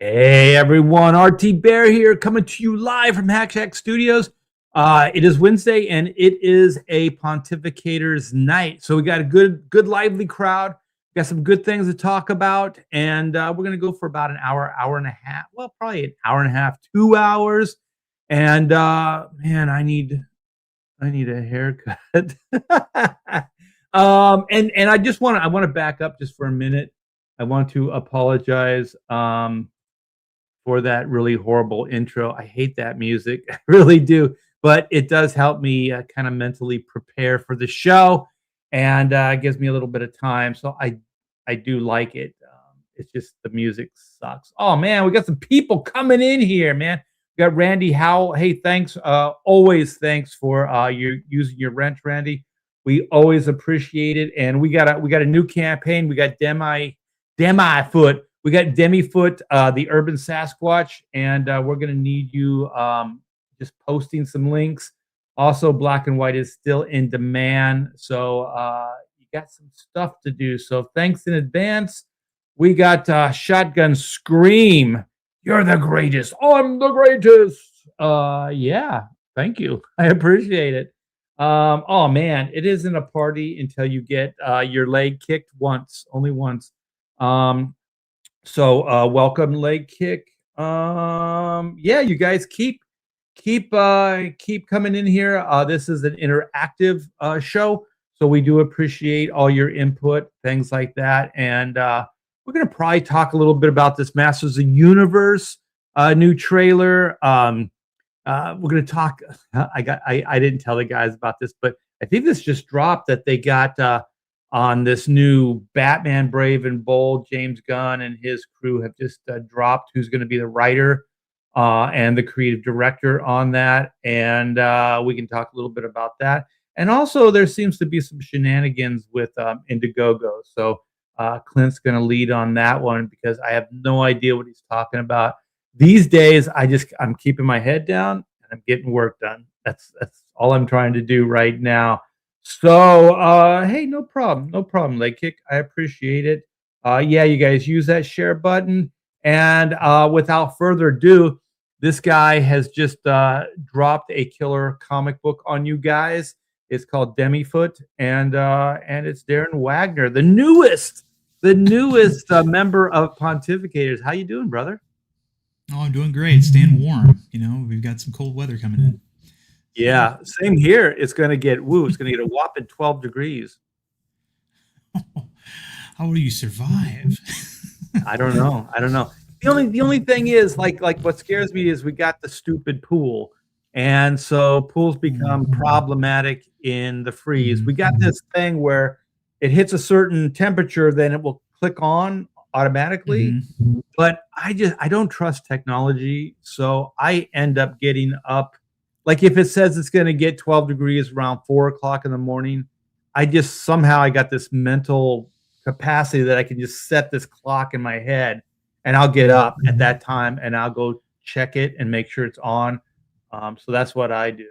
Hey everyone, RT Bear here, coming to you live from Hack Shack Studios. It is Wednesday, and it is a Pontificator's night. So we got a good, lively crowd. Got some good things to talk about, and we're gonna go for about an hour, hour and a half. Well, probably an hour and a half, 2 hours. And man, I need a haircut. And I want to back up just for a minute. I want to apologize. For that really horrible intro. I hate that music. I really do. But it does help me kind of mentally prepare for the show, and gives me a little bit of time. So I do like it. It's just the music sucks. Oh man, we got some people coming in here, man. We got Randy Howell. Hey, thanks. Always thanks for you using your wrench, Randy. We always appreciate it. And we got a new campaign. We got Demi Foot. We got Demifoot, the Urban Sasquatch, and we're going to need you just posting some links. Also, Black and White is still in demand, so you got some stuff to do. So thanks in advance. We got Shotgun Scream. You're the greatest. I'm the greatest. Yeah, thank you. I appreciate it. Oh man, it isn't a party until you get your leg kicked once, only once. So welcome leg kick. Yeah, you guys keep coming in here. This is an interactive show, so we do appreciate all your input, things like that. And we're gonna probably talk a little bit about this Masters of the Universe new trailer. We're gonna talk. I didn't tell the guys about this, but I think this just dropped that they got on this new Batman Brave and Bold. James Gunn and his crew have just dropped who's going to be the writer and the creative director on that. And we can talk a little bit about that. And also, there seems to be some shenanigans with Indiegogo. So Clint's going to lead on that one because I have no idea what he's talking about. These days, I'm keeping my head down and I'm getting work done. That's all I'm trying to do right now. So, hey, no problem, leg kick. I appreciate it. Yeah, you guys use that share button. And without further ado, this guy has just dropped a killer comic book on you guys. It's called Demifoot, and it's Darren Wagner, the newest member of Pontificators. How you doing, brother? Oh, I'm doing great. Staying warm. We've got some cold weather coming in. Yeah, same here. It's gonna get a whopping 12 degrees. How will you survive? I don't know. The only thing is like what scares me is we got the stupid pool. And so pools become problematic in the freeze. We got this thing where it hits a certain temperature, then it will click on automatically. Mhm. But I don't trust technology, so I end up getting up. Like if it says it's going to get 12 degrees around 4 o'clock in the morning, I just somehow I got this mental capacity that I can just set this clock in my head, and I'll get up at that time and I'll go check it and make sure it's on. So that's what I do.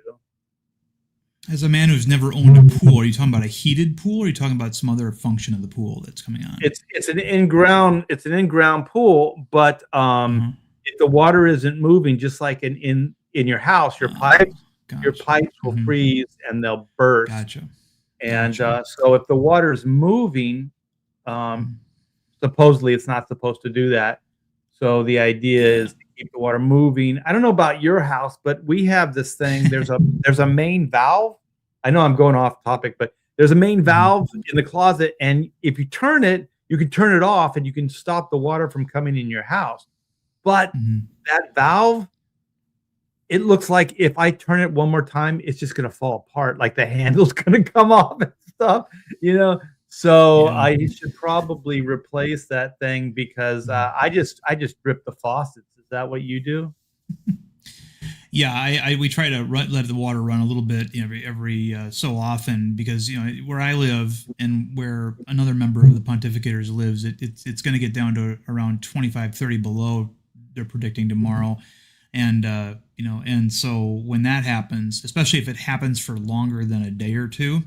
As a man who's never owned a pool, are you talking about a heated pool, or are you talking about some other function of the pool that's coming on? It's an in-ground pool, but Uh-huh. if the water isn't moving, just like in your house, your pipes will Mhm. freeze and they'll burst. Gotcha. And Gotcha. so if the water is moving, Mhm. supposedly it's not supposed to do that. So the idea Yeah. is to keep the water moving. I don't know about your house, but we have this thing. There's a main valve. I know I'm going off topic, but there's a main Mhm. valve in the closet, and if you turn it, you can turn it off, and you can stop the water from coming in your house. But Mhm. that valve, it looks like if I turn it one more time, it's just gonna fall apart, like the handle's gonna come off and stuff, you know? So Yeah. I should probably replace that thing because Mhm. I just drip the faucets. Is that what you do? Yeah, we try to let the water run a little bit every so often, because where I live and where another member of the Pontificators lives, it's going to get down to around 25, 30 below. They're predicting tomorrow, and and so when that happens, especially if it happens for longer than a day or two,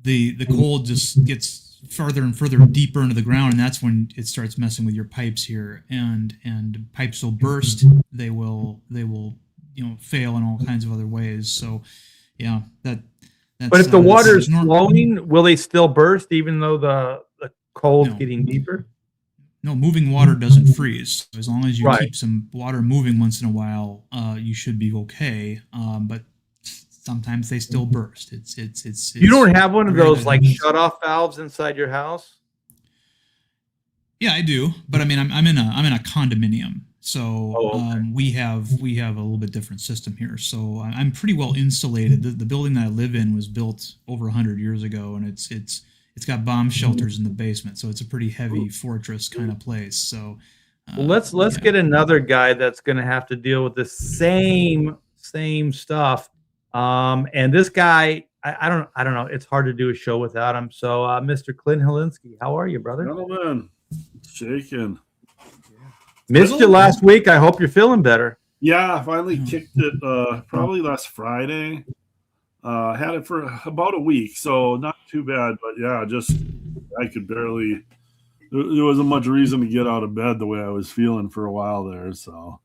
the cold just gets farther and further deeper into the ground, and that's when it starts messing with your pipes here, and pipes will burst. They will fail in all kinds of other ways. So yeah, that's, But if the water is that's flowing, will they still burst even though the cold's No. getting deeper? No, moving water doesn't freeze. As long as you Right. keep some water moving once in a while, you should be okay. But sometimes they still burst. It's You don't have one of very those good. like shut-off valves inside your house? Yeah, I do, but I mean, I'm in a condominium, so okay. we have a little bit different system here. So I'm pretty well insulated. The building that I live in was built over 100 years ago, and it's got bomb shelters in the basement, so it's a pretty heavy fortress kind of place. So Well, let's get another guy that's going to have to deal with the same stuff. And this guy, I don't know. It's hard to do a show without him. So, Mr. Clint Helinski, how are you, brother? Gentlemen, shaking. Missed you last week. I hope you're feeling better. Yeah, I finally kicked it probably last Friday. Had it for about a week, so not too bad. But yeah, just I could barely. There wasn't much reason to get out of bed the way I was feeling for a while there. So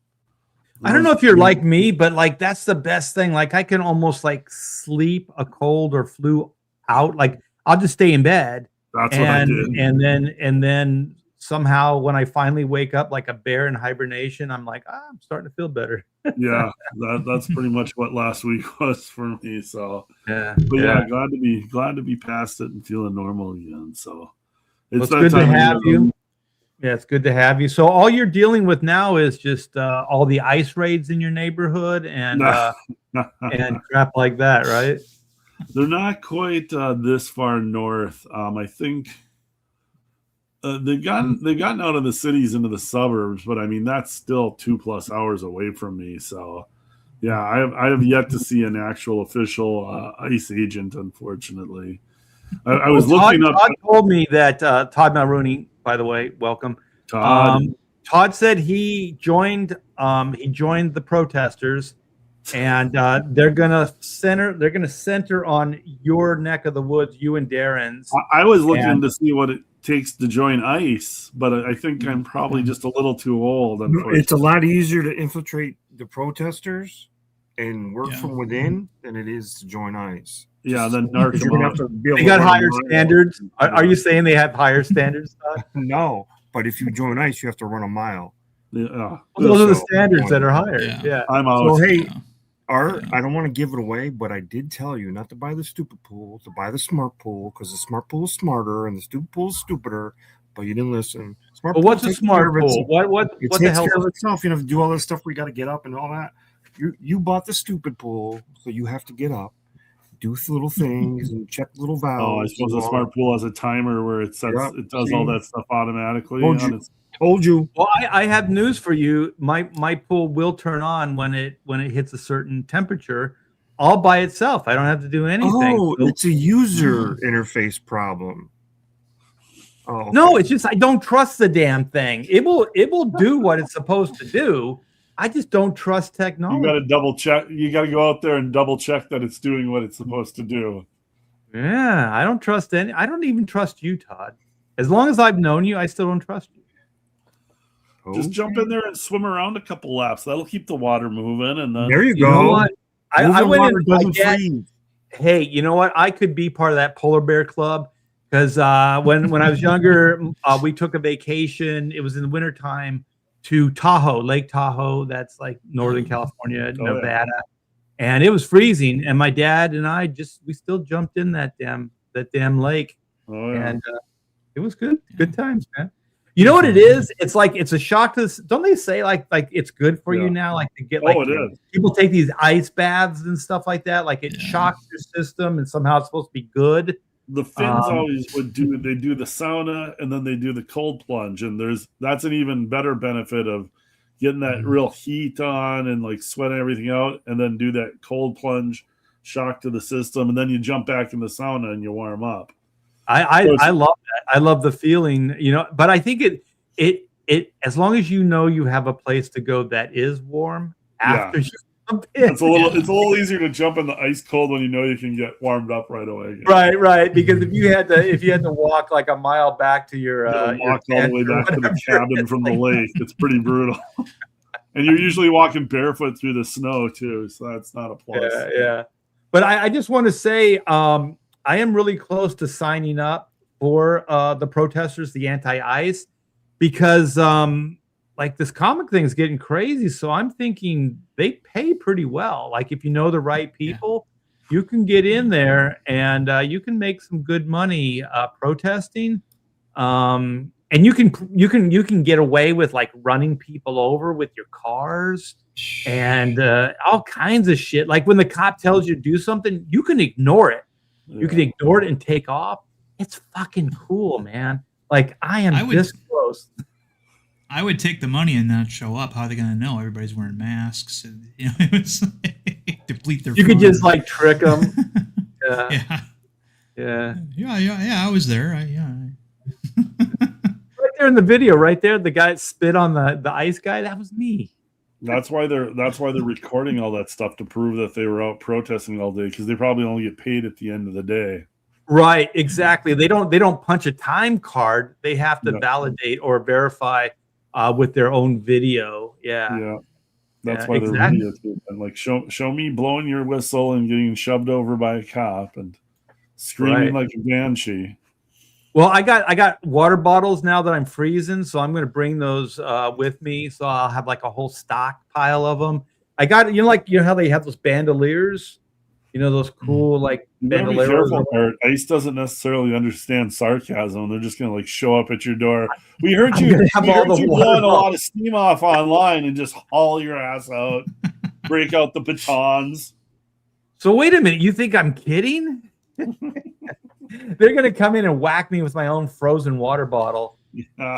I don't know if you're like me, but like that's the best thing. Like I can almost like sleep a cold or flu out. Like I'll just stay in bed. That's what I did. And then somehow when I finally wake up like a bear in hibernation, I'm like, I'm starting to feel better. Yeah, that's pretty much what last week was for me. So Yeah, but yeah, glad to be past it and feeling normal again. So it's good to have you. Yeah, it's good to have you. So all you're dealing with now is just all the ice raids in your neighborhood and and crap like that, right? They're not quite this far north. I think they've gotten out of the cities into the suburbs, but I mean that's still 2+ hours away from me. So yeah, I have yet to see an actual official ICE agent, unfortunately. I was looking up. Todd told me that Todd Mulrooney, by the way, welcome. Todd. Todd said he joined the protesters, and they're gonna center on your neck of the woods, you and Darren's. I was looking to see what it takes to join ICE, but I think I'm probably just a little too old. It's a lot easier to infiltrate the protesters and work from within than it is to join ICE. Yeah, then narc them out. They got higher standards. Are you saying they have higher standards? No, but if you join ICE, you have to run a mile. Yeah, well, those are the standards that are higher. Yeah. I'm out. So hey, Art, I don't want to give it away, but I did tell you not to buy the stupid pool, to buy the smart pool, because the smart pool is smarter and the stupid pool is stupider. But you didn't listen. Smart pool what's a smart pool? What it the takes hell? care of itself. You know, do all this stuff we got to get up and all that. You bought the stupid pool, so you have to get up, do little things, and check little valves. Oh, I suppose the smart pool has a timer where it sets, it does all that stuff automatically. Told you. Well, I have news for you. My pool will turn on when it hits a certain temperature, all by itself. I don't have to do anything. Oh, it's a user interface problem. Oh, okay. No, it's just I don't trust the damn thing. It will do what it's supposed to do. I just don't trust technology. You got to double check. You got to go out there and double check that it's doing what it's supposed to do. Yeah, I don't trust any. I don't even trust you, Todd. As long as I've known you, I still don't trust you. Just jump in there and swim around a couple laps. That'll keep the water moving. And then there you go. You know what? I went in. Doesn't freeze. Hey, you know what? I could be part of that polar bear club because when I was younger, we took a vacation. It was in the wintertime to Tahoe, Lake Tahoe. That's like Northern California, Nevada. Yeah. And it was freezing. And my dad and I we still jumped in that damn lake. Oh, yeah. And it was good. Good times, man. You know what it is? It's like it's a shock to. Don't they say like it's good for you now? Like to get like it is. People take these ice baths and stuff like that. Like it shocks your system, and somehow it's supposed to be good. The Finns always would do. They do the sauna and then they do the cold plunge, and that's an even better benefit of getting that real heat on and like sweating everything out, and then do that cold plunge, shock to the system, and then you jump back in the sauna and you warm up. I love that. I love the feeling, but I think it as long as you know you have a place to go that is warm after It's a little easier to jump in the ice cold when you know you can get warmed up right away. Right. Because if you had to walk like a mile back to your walk all the way back to the cabin from the lake, it's pretty brutal. And you're usually walking barefoot through the snow too, so that's not a plus. Yeah. But I just want to say I am really close to signing up for the protesters, the anti-ICE, because like this comic thing is getting crazy. So I'm thinking they pay pretty well. Like if you know the right people, you can get in there and you can make some good money protesting. And you can get away with like running people over with your cars and all kinds of shit. Like when the cop tells you to do something, you can ignore it. Yeah. You can ignore it and take off. It's fucking cool, man. Like I am this close. I would take the money and not show up. How are they going to know? Everybody's wearing masks. And, it's like, deplete their. You could just like trick them. Yeah. I was there. Right there in the video, right there, the guy spit on the ice guy. That was me. That's why they're recording all that stuff to prove that they were out protesting all day, because they probably only get paid at the end of the day. Right, exactly. They don't punch a time card. They have to validate or verify with their own video. Yeah. That's why they're videotaping. And like show me blowing your whistle and getting shoved over by a cop and screaming like a banshee. Well, I got water bottles now that I'm freezing, so I'm going to bring those with me. So I'll have like a whole stockpile of them. I got how they have those bandoliers, those cool like bandoliers. Be careful, Art. ICE doesn't necessarily understand sarcasm. They're just going to like show up at your door. We heard you blowing a lot of steam off online and just haul your ass out, break out the batons. So wait a minute, you think I'm kidding? They're going to come in and whack me with my own frozen water bottle. I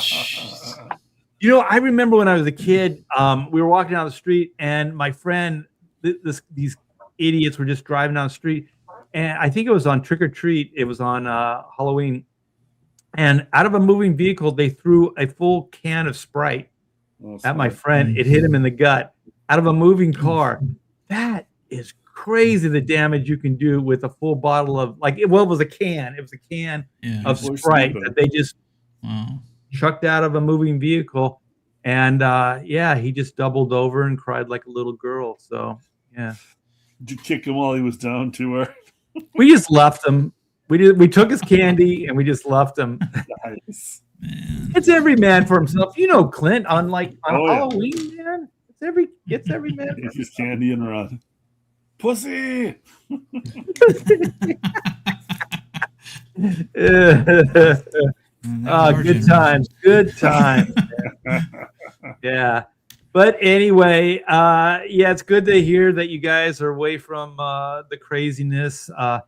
remember when I was a kid, we were walking down the street and my friend, these idiots were just driving down the street. And I think it was on Trick or Treat. It was on Halloween. And out of a moving vehicle, they threw a full can of Sprite at my friend. It hit him in the gut out of a moving car. That is crazy, the damage you can do with a full bottle of it was a can. It was a can of Sprite that they just chucked out of a moving vehicle. And he just doubled over and cried like a little girl. So yeah. Did you kick him while he was down to her? We just left him. We took his candy and we just left him. Nice. It's every man for himself. Clint, on Halloween, man. It's every man. It's just candy and run. Pussy. Good times. Yeah. But anyway, it's good to hear that you guys are away from the craziness. I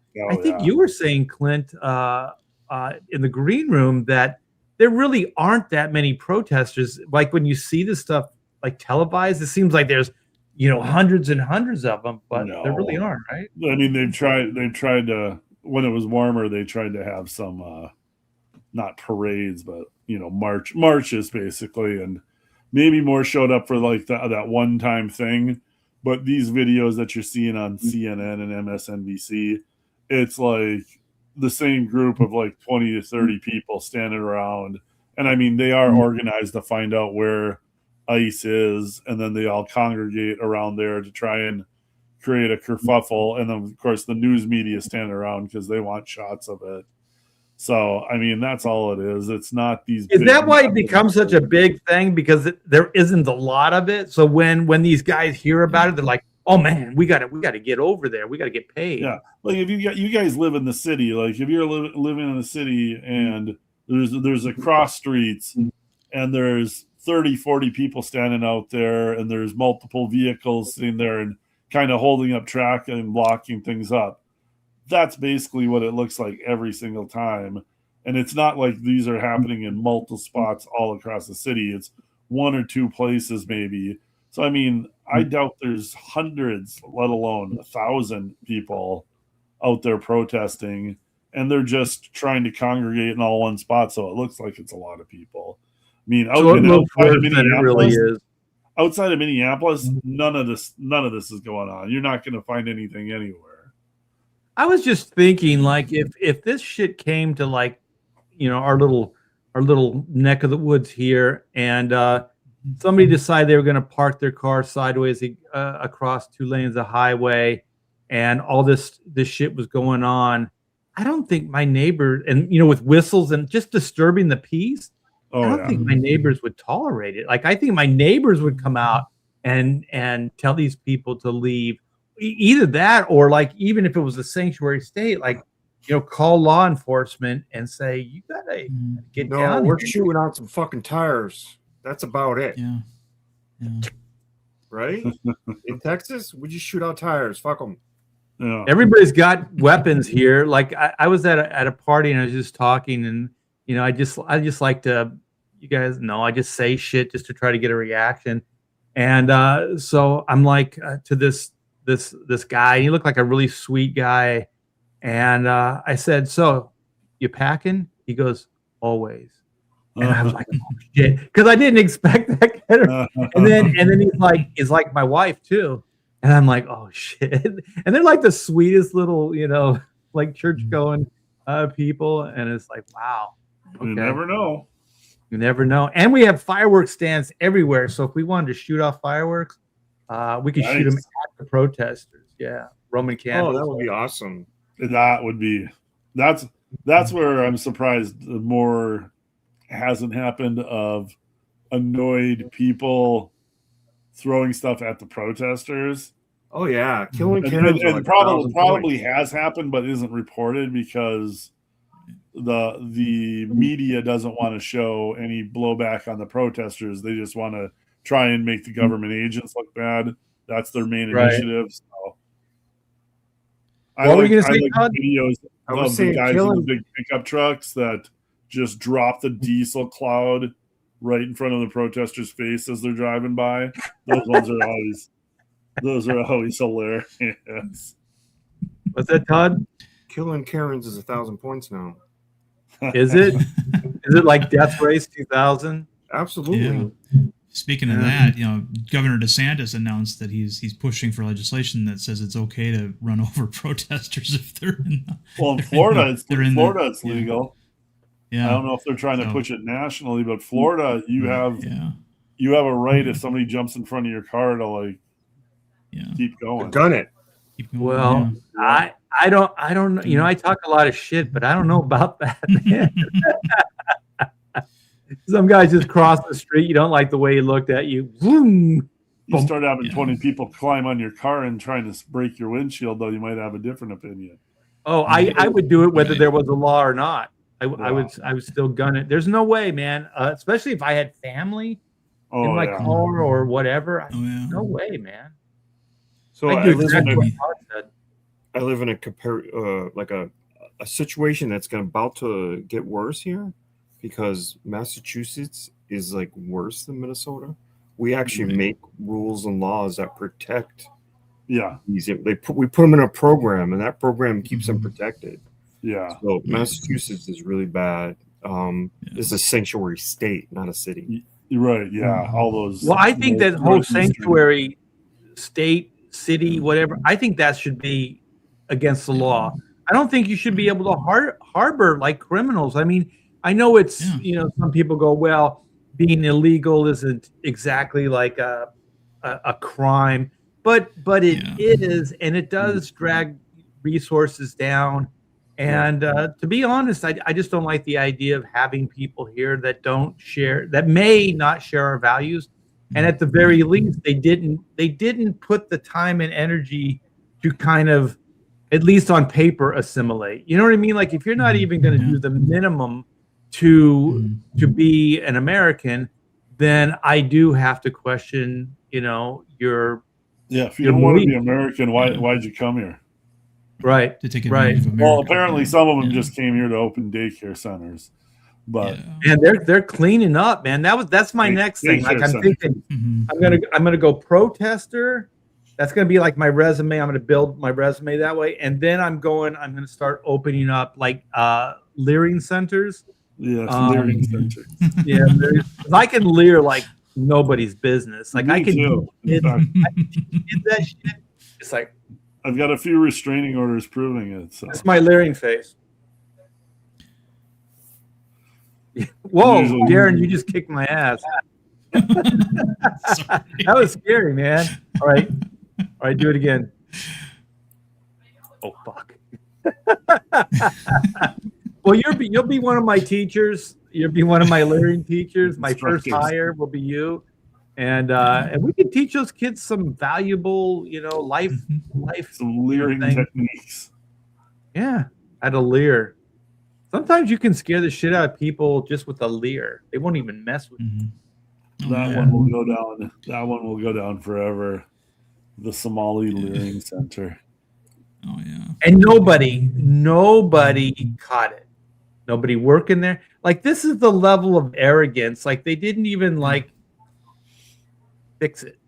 think you were saying, Clint, in the green room that there really aren't that many protesters. Like when you see this stuff like televised, it seems like there's hundreds and hundreds of them, but there really aren't, right? I mean, they've tried to, when it was warmer, they tried to have some not parades, but marches basically, and maybe more showed up for like that one-time thing. But these videos that you're seeing on CNN and MSNBC, it's like the same group of like 20 to 30 people standing around, and I mean they are organized to find out where ICE is, and then they all congregate around there to try and create a kerfuffle, and then of course the news media stand around because they want shots of it. So I mean that's all it is. It's not these. Is that why it becomes such a big thing? Because there isn't a lot of it. So when these guys hear about it, they're like, "Oh man, we got to get over there. We got to get paid." Yeah, like if you guys live in the city, like if you're living in the city and there's a cross streets and there's 30, 40 people standing out there and there's multiple vehicles sitting there and kind of holding up track and blocking things up. That's basically what it looks like every single time. And it's not like these are happening in multiple spots all across the city. It's one or two places maybe. So, I mean, I doubt there's hundreds, let alone 1,000 people out there protesting, and they're just trying to congregate in all one spot. So it looks like it's a lot of people. I mean, outside of Minneapolis, outside of Minneapolis, none of this is going on. You're not going to find anything anywhere. I was just thinking, like, if this shit came to, like, our little neck of the woods here, and somebody decided they were going to park their car sideways across 2 lanes of highway, and all this shit was going on, I don't think my neighbor, and with whistles and just disturbing the peace, I don't think my neighbors would tolerate it. Like, I think my neighbors would come out and tell these people to leave. Either that, or, like, even if it was a sanctuary state, like, call law enforcement and say, you gotta get down. We're shooting out some fucking tires. That's about it. Yeah. Right? In Texas, we just shoot out tires. Fuck them. Yeah. Everybody's got weapons here. Like, I was at a party and I was just talking, and I just like to, you guys know, I just say shit just to try to get a reaction. And so I'm like, to this guy, he looked like a really sweet guy. And I said, so you packing? He goes, always. And I was like, oh, shit, because I didn't expect that. And then he's like my wife too. And I'm like, oh shit. And they're like the sweetest little, like church going people. And it's like, wow. Okay. You never know. You never know. And we have fireworks stands everywhere. So if we wanted to shoot off fireworks, we could shoot them at the protesters. Yeah. Roman candles. Oh, that would be awesome. That would be, that's where I'm surprised more hasn't happened of annoyed people throwing stuff at the protesters. Oh yeah, killing cannons. And probably has happened, but isn't reported because the media doesn't want to show any blowback on the protesters. They just want to try and make the government agents look bad. That's their main initiative. So what were you going to say, Todd? Videos of the guys in the big pickup trucks that just drop the diesel cloud right in front of the protesters' face as they're driving by. Those are always hilarious. What's that, Todd? Killing Karens is 1,000 points now. Is it? Is it like Death Race 2000? Absolutely. Yeah. Speaking of that, Governor DeSantis announced that he's pushing for legislation that says it's okay to run over protesters if they're in. In Florida, it's legal. Yeah. I don't know if they're trying to push it nationally, but Florida, you have a right if somebody jumps in front of your car to keep going. Gun it. Well, I don't know. I talk a lot of shit, but I don't know about that, man. Some guys just cross the street. You don't like the way he looked at you. Boom. You start having 20 people climb on your car and trying to break your windshield, though you might have a different opinion. Oh, I would do it whether there was a law or not. I would still gun it. There's no way, man. Especially if I had family in my car or whatever. No way, man. So I do exactly what Todd said. I live in a situation that's about to get worse here because Massachusetts is like worse than Minnesota. We actually make rules and laws that protect. Yeah, we put them in a program, and that program keeps them protected. Yeah. So Massachusetts is really bad. It's a sanctuary state, not a city. You're right. Yeah. All those. Well, I think that whole sanctuary state, city, whatever, I think that should be against the law. I don't think you should be able to harbor like criminals. I mean, I know it's, some people go, well, being illegal isn't exactly like a crime, but it is, and it does drag resources down. And to be honest, I just don't like the idea of having people here that may not share our values. And at the very least, they didn't put the time and energy to kind of, at least on paper, assimilate. You know what I mean? Like, if you're not even going to do the minimum to be an American, then I do have to question, your. Yeah, if you don't want to be American, why'd you come here? Right. To take advantage of America. Well, apparently some of them just came here to open daycare centers, but and they're cleaning up, man. That's my next thing. Like, I'm thinking, I'm gonna go protester. That's gonna be like my resume. I'm gonna build my resume that way, and then I'm gonna start opening up like leering centers. Yeah, leering centers. Yeah, I can leer like nobody's business. Like Me I can too. teach In fact, kids that shit. It's like I've got a few restraining orders proving it. So that's my leering face. Whoa, Usually- Darren, you just kicked my ass. Sorry. That was scary, man. All right, do it again. Oh fuck. Well, you'll be one of my teachers. You'll be one of my learning teachers. My first Instructors. hire will be you, and we can teach those kids some valuable, life some leering thing. techniques. Yeah, how to leer. Sometimes you can scare the shit out of people just with a leer. They won't even mess with you. Oh, That yeah. one will go down. That one will go down forever. The Somali Leering Center. Oh yeah. And nobody caught it. Nobody working there. Like this is the level of arrogance. Like they didn't even like fix it.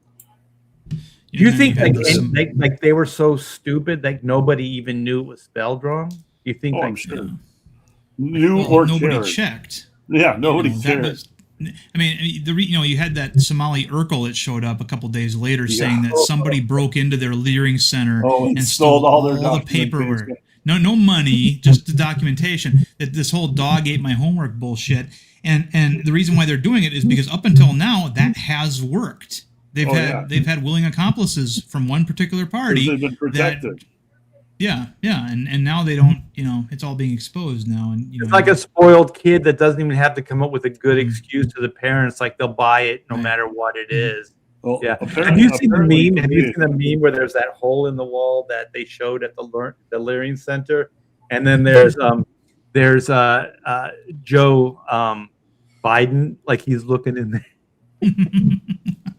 Do you And then think had like they were so stupid like nobody even knew it was spelled wrong? Do you think Oh, I'm like sure. Yeah. New Well, or nobody cared. checked. Yeah, nobody You know, cared. that was, I mean, you had that Somali Urkel that showed up a couple days later saying that somebody broke into their leering center and stole all the paperwork. No money, just the documentation. That this whole dog ate my homework bullshit. And the reason why they're doing it is because up until now that has worked. They've had willing accomplices from one particular party. They've been protected. And now they don't. It's all being exposed now. And it's like a spoiled kid that doesn't even have to come up with a good excuse to the parents. Like they'll buy it no matter what it is. Well, Yeah. Have you seen the meme? Have you seen the meme where there's that hole in the wall that they showed at the Leering Center, and then there's Joe Biden, like he's looking in there,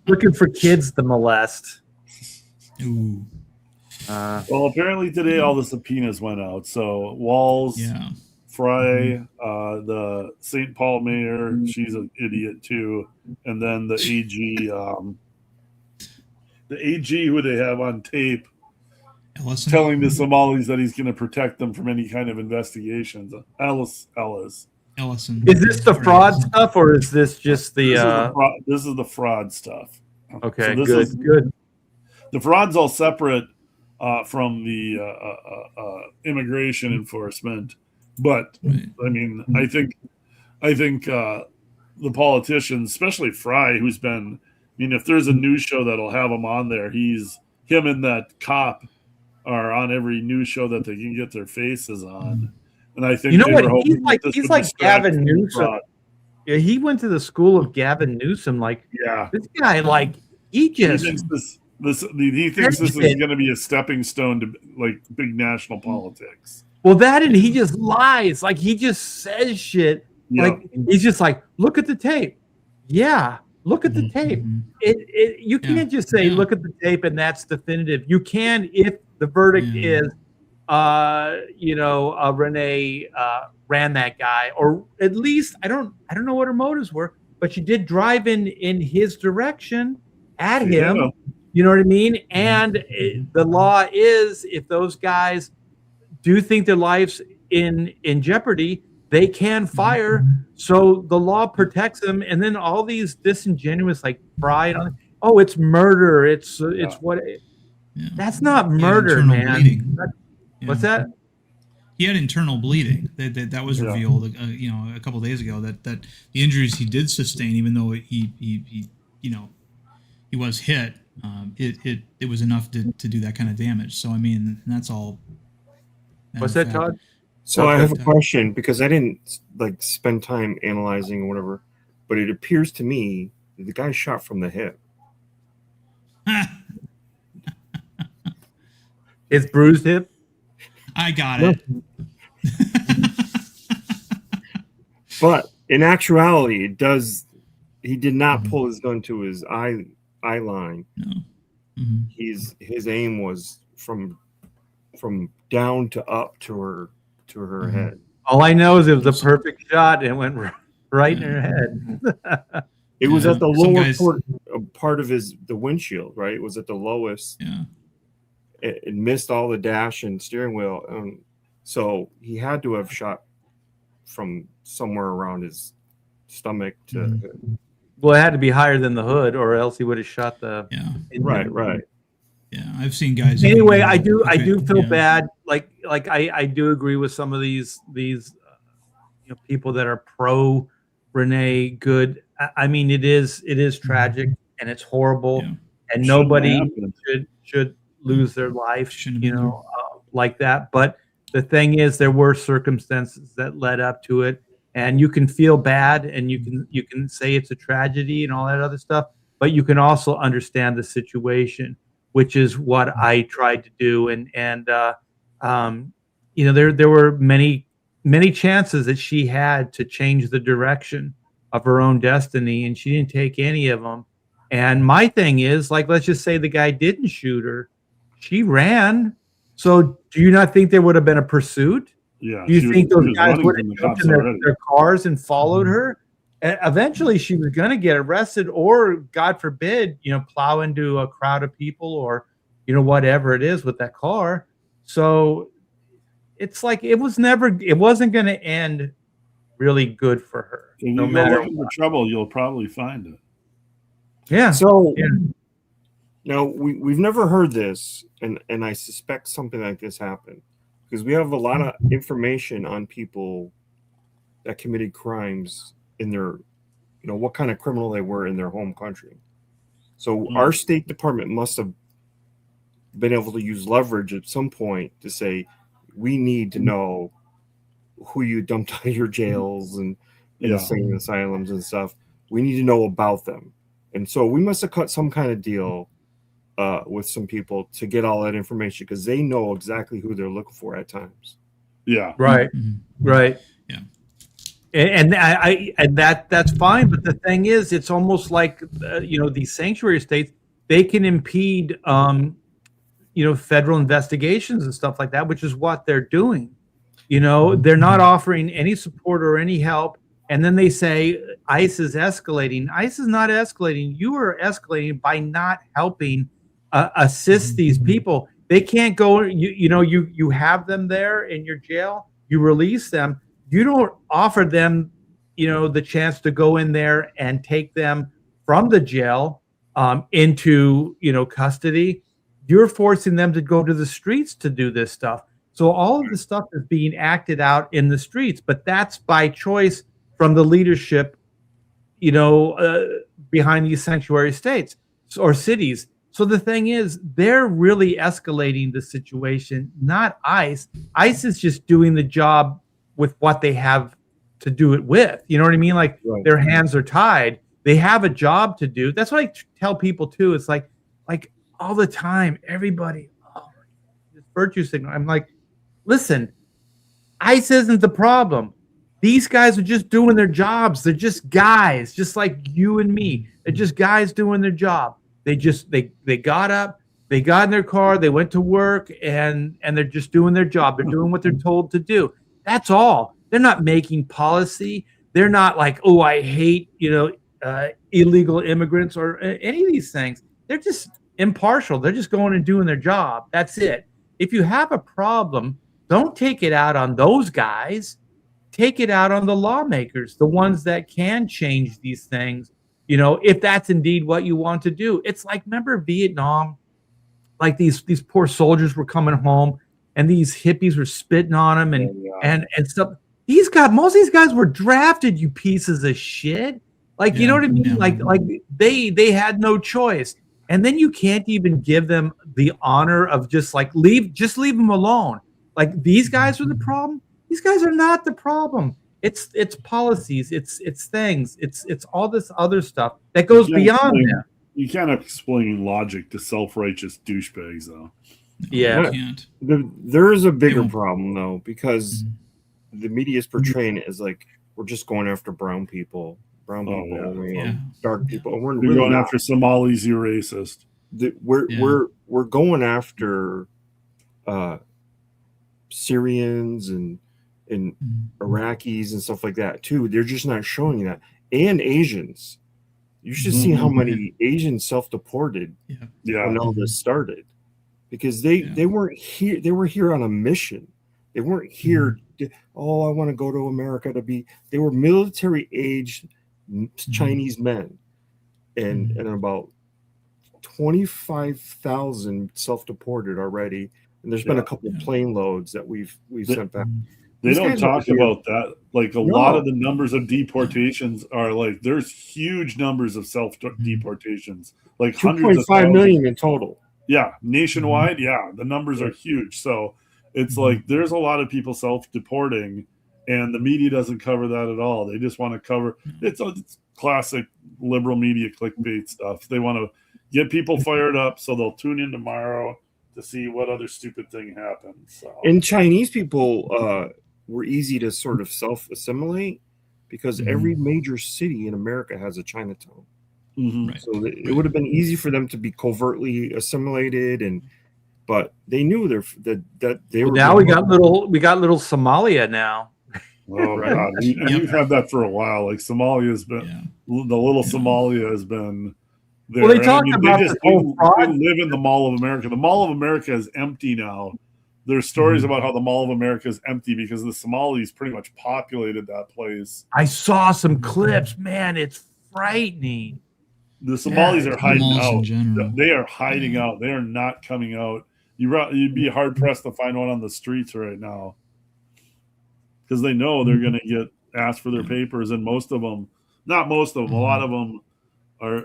looking for kids to molest. Ooh. Well, apparently today all the subpoenas went out. So Walls, Fry, the St. Paul mayor, she's an idiot too, and then the AG, who they have on tape, Ellison? telling the Somalis that he's going to protect them from any kind of investigations. Ellis. Ellison. Is this the fraud stuff, or is this just the? This is the fraud stuff. Okay, So this good. The fraud's all separate from the immigration enforcement, but Right. I mean, I think the politicians, especially Fry, who's been, if there's a news show that'll have him on there, him and that cop are on every news show that they can get their faces on. And I think they were hoping he's like Gavin Newsom. Yeah, he went to the school of Gavin Newsom. Like, yeah, this guy, like, he thinks this is going to be a stepping stone to like big national politics. Well, that and he just lies. Like he just says shit. Yeah. Like he's just like, look at the tape. Yeah, look at the tape. You can't just say look at the tape and that's definitive. You can if the verdict is, Renee ran that guy, or at least I don't know what her motives were, but she did drive in his direction at him. Yeah. You know what I mean? And the law is if those guys do think their lives in jeopardy, they can fire. So the law protects them. And then all these disingenuous like pride on, oh, it's murder. It's what that's not murder, man. What's that? He had internal bleeding. That was revealed, a couple of days ago. That the injuries he did sustain, even though he was hit, it was enough to do that kind of damage. So I mean, that's all. What's that, Todd? So I have a question because I didn't spend time analyzing or whatever, but it appears to me that the guy shot from the hip. It's bruised hip. I got it. But in actuality, he did not pull his gun to his eye line. No. Mm-hmm. His aim was from down to up to her head. All I know is it was a perfect shot and it went right in her head. It was at the lower part of the windshield, right? It was at the lowest. Yeah. It missed all the dash and steering wheel. So he had to have shot from somewhere around his stomach to Well, it had to be higher than the hood, or else he would have shot the. Yeah. Right. Yeah. I've seen guys. Anyway, I do feel Yeah. bad. Like I do agree with some of these people that are pro Renee Good. I mean, it is tragic and it's horrible, Yeah. and Shouldn't nobody happen. should lose their life, Shouldn't have been like that. But the thing is, there were circumstances that led up to it, and you can feel bad, and you can say it's a tragedy and all that other stuff, but you can also understand the situation, which is what I tried to do. There were many chances that she had to change the direction of her own destiny, and she didn't take any of them. And my thing is, like, let's just say the guy didn't shoot her. She ran. So do you not think there would have been a pursuit? Yeah. Do you think she those was guys running would from have the jumped cops in already. their cars and followed her? Eventually, she was going to get arrested, or God forbid, plow into a crowd of people, or whatever it is with that car. So it's like it wasn't going to end really good for her, If no you go matter looking for trouble, you'll probably find it. Yeah. So Yeah. now we've never heard this, and I suspect something like this happened because we have a lot of information on people that committed crimes in their, what kind of criminal they were in their home country. So our State Department must have been able to use leverage at some point to say, we need to know who you dumped out of your jails and insane asylums and stuff. We need to know about them. And so we must have cut some kind of deal with some people to get all that information because they know exactly who they're looking for at times. Yeah. Right. Right. Yeah. And that's fine, but the thing is, it's almost like these sanctuary states, they can impede federal investigations and stuff like that, which is what they're doing. They're not offering any support or any help, and then they say ICE is escalating. ICE is not escalating. You are escalating by not helping assist these people. They can't go. You have them there in your jail. You release them. You don't offer them, the chance to go in there and take them from the jail into, custody. You're forcing them to go to the streets to do this stuff. So all of the stuff is being acted out in the streets, but that's by choice from the leadership, behind these sanctuary states or cities. So the thing is, they're really escalating the situation, not ICE. ICE is just doing the job with what they have to do it with. You know what I mean? Like their hands are tied. They have a job to do. That's what I tell people too. It's like all the time, everybody, this virtue signal. I'm like, listen, ICE isn't the problem. These guys are just doing their jobs. They're just guys, just like you and me. They're just guys doing their job. They got up, they got in their car, they went to work, and they're just doing their job. They're doing what they're told to do. That's all. They're not making policy. They're not like, oh, I hate, illegal immigrants or any of these things. They're just impartial. They're just going and doing their job. That's it. If you have a problem, don't take it out on those guys. Take it out on the lawmakers, the ones that can change these things, if that's indeed what you want to do. It's like, remember Vietnam? Like these poor soldiers were coming home and these hippies were spitting on them and stuff. Most of these guys were drafted, you pieces of shit. Like, you know what I mean? Yeah. Like they had no choice. And then you can't even give them the honor of just leave them alone. Like, these guys are the problem. These guys are not the problem. It's policies. It's things. It's all this other stuff that goes beyond them. You can't explain logic to self-righteous douchebags, though. Yeah. There is a bigger problem, though, because the media is portraying it as like we're just going after brown people only, dark people. And we're really going after Somalis. You're racist. We're going after Syrians and Iraqis and stuff like that too. They're just not showing you that. And Asians. You should see how many Asians self-deported when all this started, because they weren't here. They were here on a mission. They weren't here. I want to go to America to be. They were military-aged Chinese men and about 25,000 self-deported already, and there's been a couple of plane loads that we've sent back. They These don't guys talk over here- about that. Like a lot of the numbers of deportations are like there's huge numbers of self deportations, like hundreds of 2.5 thousands. million in total. Yeah, nationwide. Yeah, the numbers are huge. So it's like there's a lot of people self-deporting, and the media doesn't cover that at all. They just want to cover it's classic liberal media clickbait stuff. They want to get people fired up so they'll tune in tomorrow to see what other stupid thing happens. So. And Chinese people were easy to sort of self-assimilate because every major city in America has a Chinatown. Right. So it would have been easy for them to be covertly assimilated, but they knew that they were. Now we got little Somalia now. Oh God, we've had that for a while. Like Somalia has been the little Somalia has been there. Well, they talk about they this whole fraud. they live in the Mall of America. The Mall of America is empty now. There's stories about how the Mall of America is empty because the Somalis pretty much populated that place. I saw some clips. Man, it's frightening. The Somalis are hiding out. They are hiding Yeah. out. They are not coming out. You'd be hard pressed to find one on the streets right now because they know they're going to get asked for their papers, and most of them, not most of them, a lot of them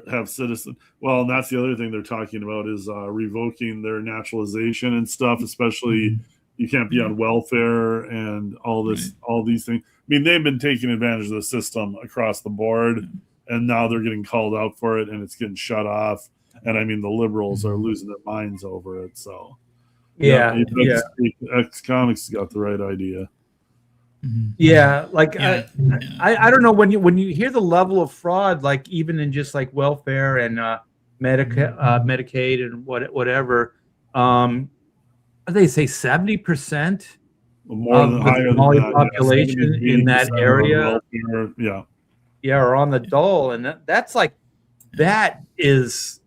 have citizen. Well, and that's the other thing they're talking about is revoking their naturalization and stuff. Especially, you can't be on welfare and all this, all these things. I mean, they've been taking advantage of the system across the board. And now they're getting called out for it, and it's getting shut off. And I mean, the liberals are losing their minds over it. So, X Comics got the right idea. Yeah, like I don't know when you hear the level of fraud, like even in just like welfare and Medicaid and whatever. They say 70% more of than the higher Somali than that, population in that area. Welfare, are on the dole, and that's like that is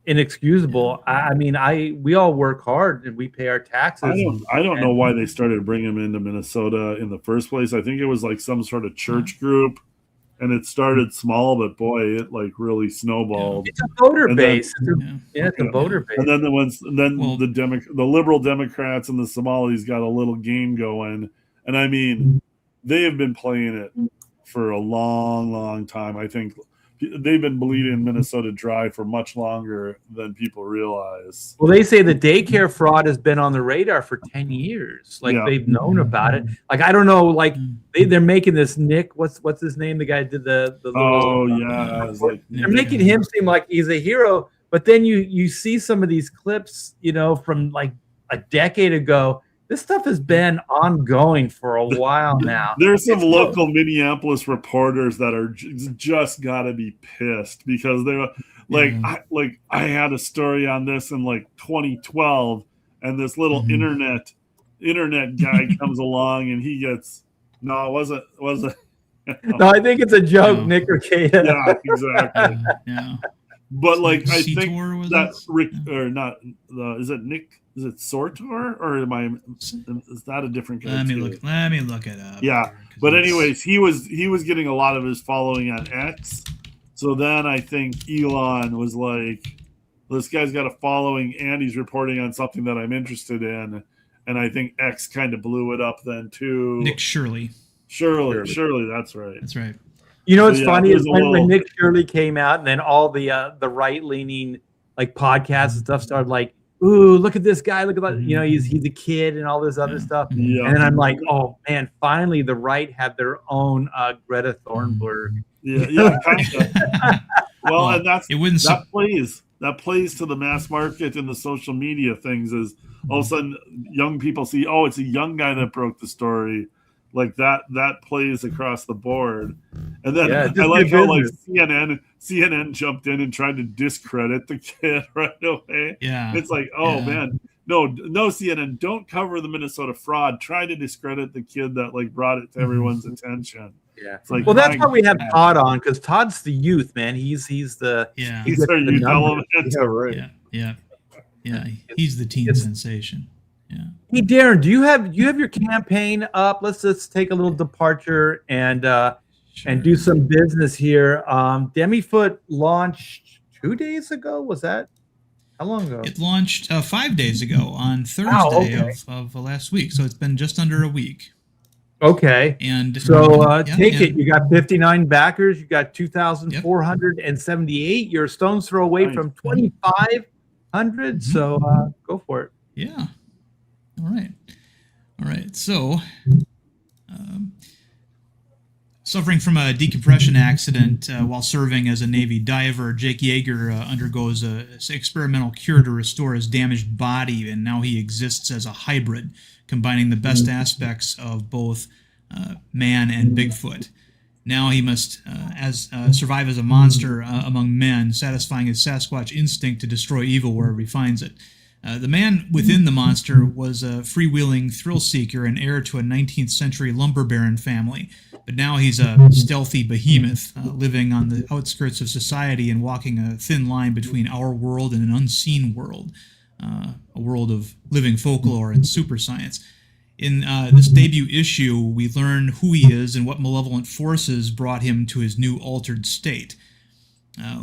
inexcusable. I mean, we all work hard and we pay our taxes. I don't know why they started bringing them into Minnesota in the first place. I think it was like some sort of church group, and it started small, but boy, it like really snowballed. It's a voter And base. then- It's a voter base. And then the liberal Democrats and the Somalis got a little game going, and I mean, they have been playing it for a long, long time. I think they've been bleeding Minnesota dry for much longer than people realize. Well, they say the daycare fraud has been on the radar for 10 years. Like they've known about it. Like, I don't know, like they're making this Nick, what's his name? The guy who did the little, they're making him seem like he's a hero. But then you see some of these clips, from like a decade ago. This stuff has been ongoing for a while now. There's some local Minneapolis reporters that are just got to be pissed because they're I had a story on this in like 2012, and this little internet guy comes along and he gets it wasn't. No, I think it's a joke, Nick Ricada. Yeah, exactly. But like I think that Rick or not is it Nick? Is it Sortor or is that a different guy? Let me look it up. Yeah, but anyways, he was getting a lot of his following on X. So then I think Elon was like, this guy's got a following and he's reporting on something that I'm interested in. And I think X kind of blew it up then too. Nick Shirley, that's right. That's right. It's funny is when Nick Shirley came out, and then all the right-leaning like podcasts and stuff started like, ooh, look at this guy, look at that, he's a kid and all this other stuff. Yeah. And then I'm like, oh man, finally the right have their own Greta Thunberg. Yeah, kind of. Well, and that plays to the mass market and the social media things is all of a sudden young people see, oh, it's a young guy that broke the story. Like that plays across the board. And then I like how like CNN jumped in and tried to discredit the kid right away. Yeah. It's like, man, no, CNN, don't cover the Minnesota fraud. Try to discredit the kid that like brought it to everyone's attention. Yeah. It's like, well, that's why we have Todd on, because Todd's the youth, man. He's our youth element. Yeah, right. Yeah. He's the teen sensation. Yeah. Hey, Darren, do you have your campaign up? Let's take a little departure and and do some business here. Demifoot launched 2 days ago. Was that how long ago? It launched 5 days ago on Thursday okay. of last week, so it's been just under a week. Okay. And so take it. You got 59 backers. You got 2,478. You're a stone's throw away from 2,500. So go for it. Yeah. All right. So, suffering from a decompression accident while serving as a Navy diver, Jake Yeager undergoes an experimental cure to restore his damaged body, and now he exists as a hybrid, combining the best aspects of both man and Bigfoot. Now he must survive as a monster among men, satisfying his Sasquatch instinct to destroy evil wherever he finds it. The man within the monster was a freewheeling thrill seeker and heir to a 19th century lumber baron family, but now he's a stealthy behemoth living on the outskirts of society and walking a thin line between our world and an unseen world, a world of living folklore and super science. In this debut issue, we learn who he is and what malevolent forces brought him to his new altered state.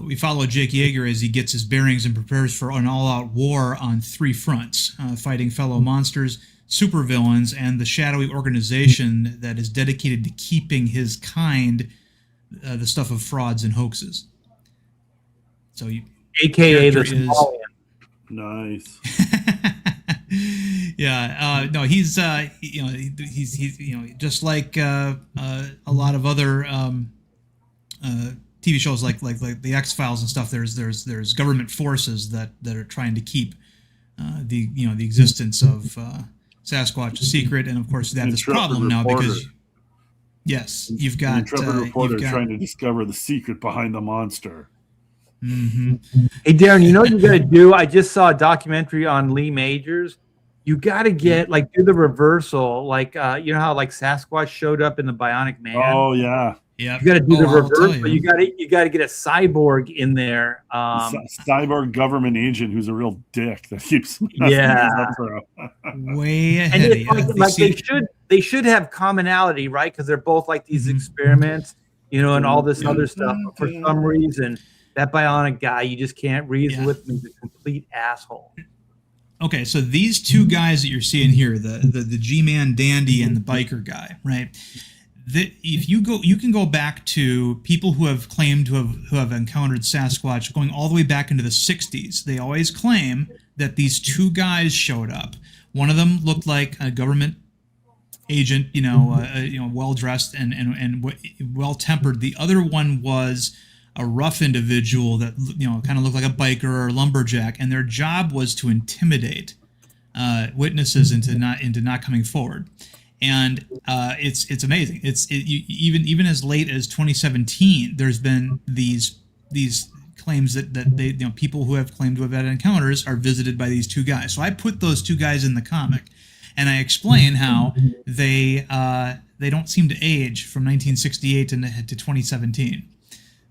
We follow Jake Yeager as he gets his bearings and prepares for an all-out war on 3 fronts, fighting fellow monsters, supervillains, and the shadowy organization that is dedicated to keeping his kind the stuff of frauds and hoaxes. So, AKA the Somalian. Nice. Yeah, no, he's just like a lot of other TV shows like the X-Files and stuff. There's government forces that are trying to keep the existence of Sasquatch a secret, and of course they have this problem now because you've got intrepid reporter trying to discover the secret behind the monster. Mm-hmm. Hey Darren, you know what you got to do? I just saw a documentary on Lee Majors. You got to get do the reversal, you know how Sasquatch showed up in the Bionic Man. Oh yeah. Yeah, you got to do the reversal. You got to get a cyborg in there. Cyborg government agent who's a real dick that keeps way ahead. And they should have commonality, right? Because they're both these experiments, and all this other stuff. But for some reason, that Bionic guy, you just can't reason with him. He's a complete asshole. Okay, so these 2 guys that you're seeing here, the G-Man dandy and the biker guy, right? If you can go back to people who have claimed who have encountered Sasquatch going all the way back into the 60s. They always claim that these 2 guys showed up. One of them looked like a government agent, well dressed and well tempered. The other one was a rough individual that kind of looked like a biker or a lumberjack, and their job was to intimidate witnesses into not coming forward. And it's amazing. Even as late as 2017, there's been these claims that they people who have claimed to have had encounters are visited by these 2 guys. So I put those 2 guys in the comic, and I explain how they don't seem to age from 1968 to 2017.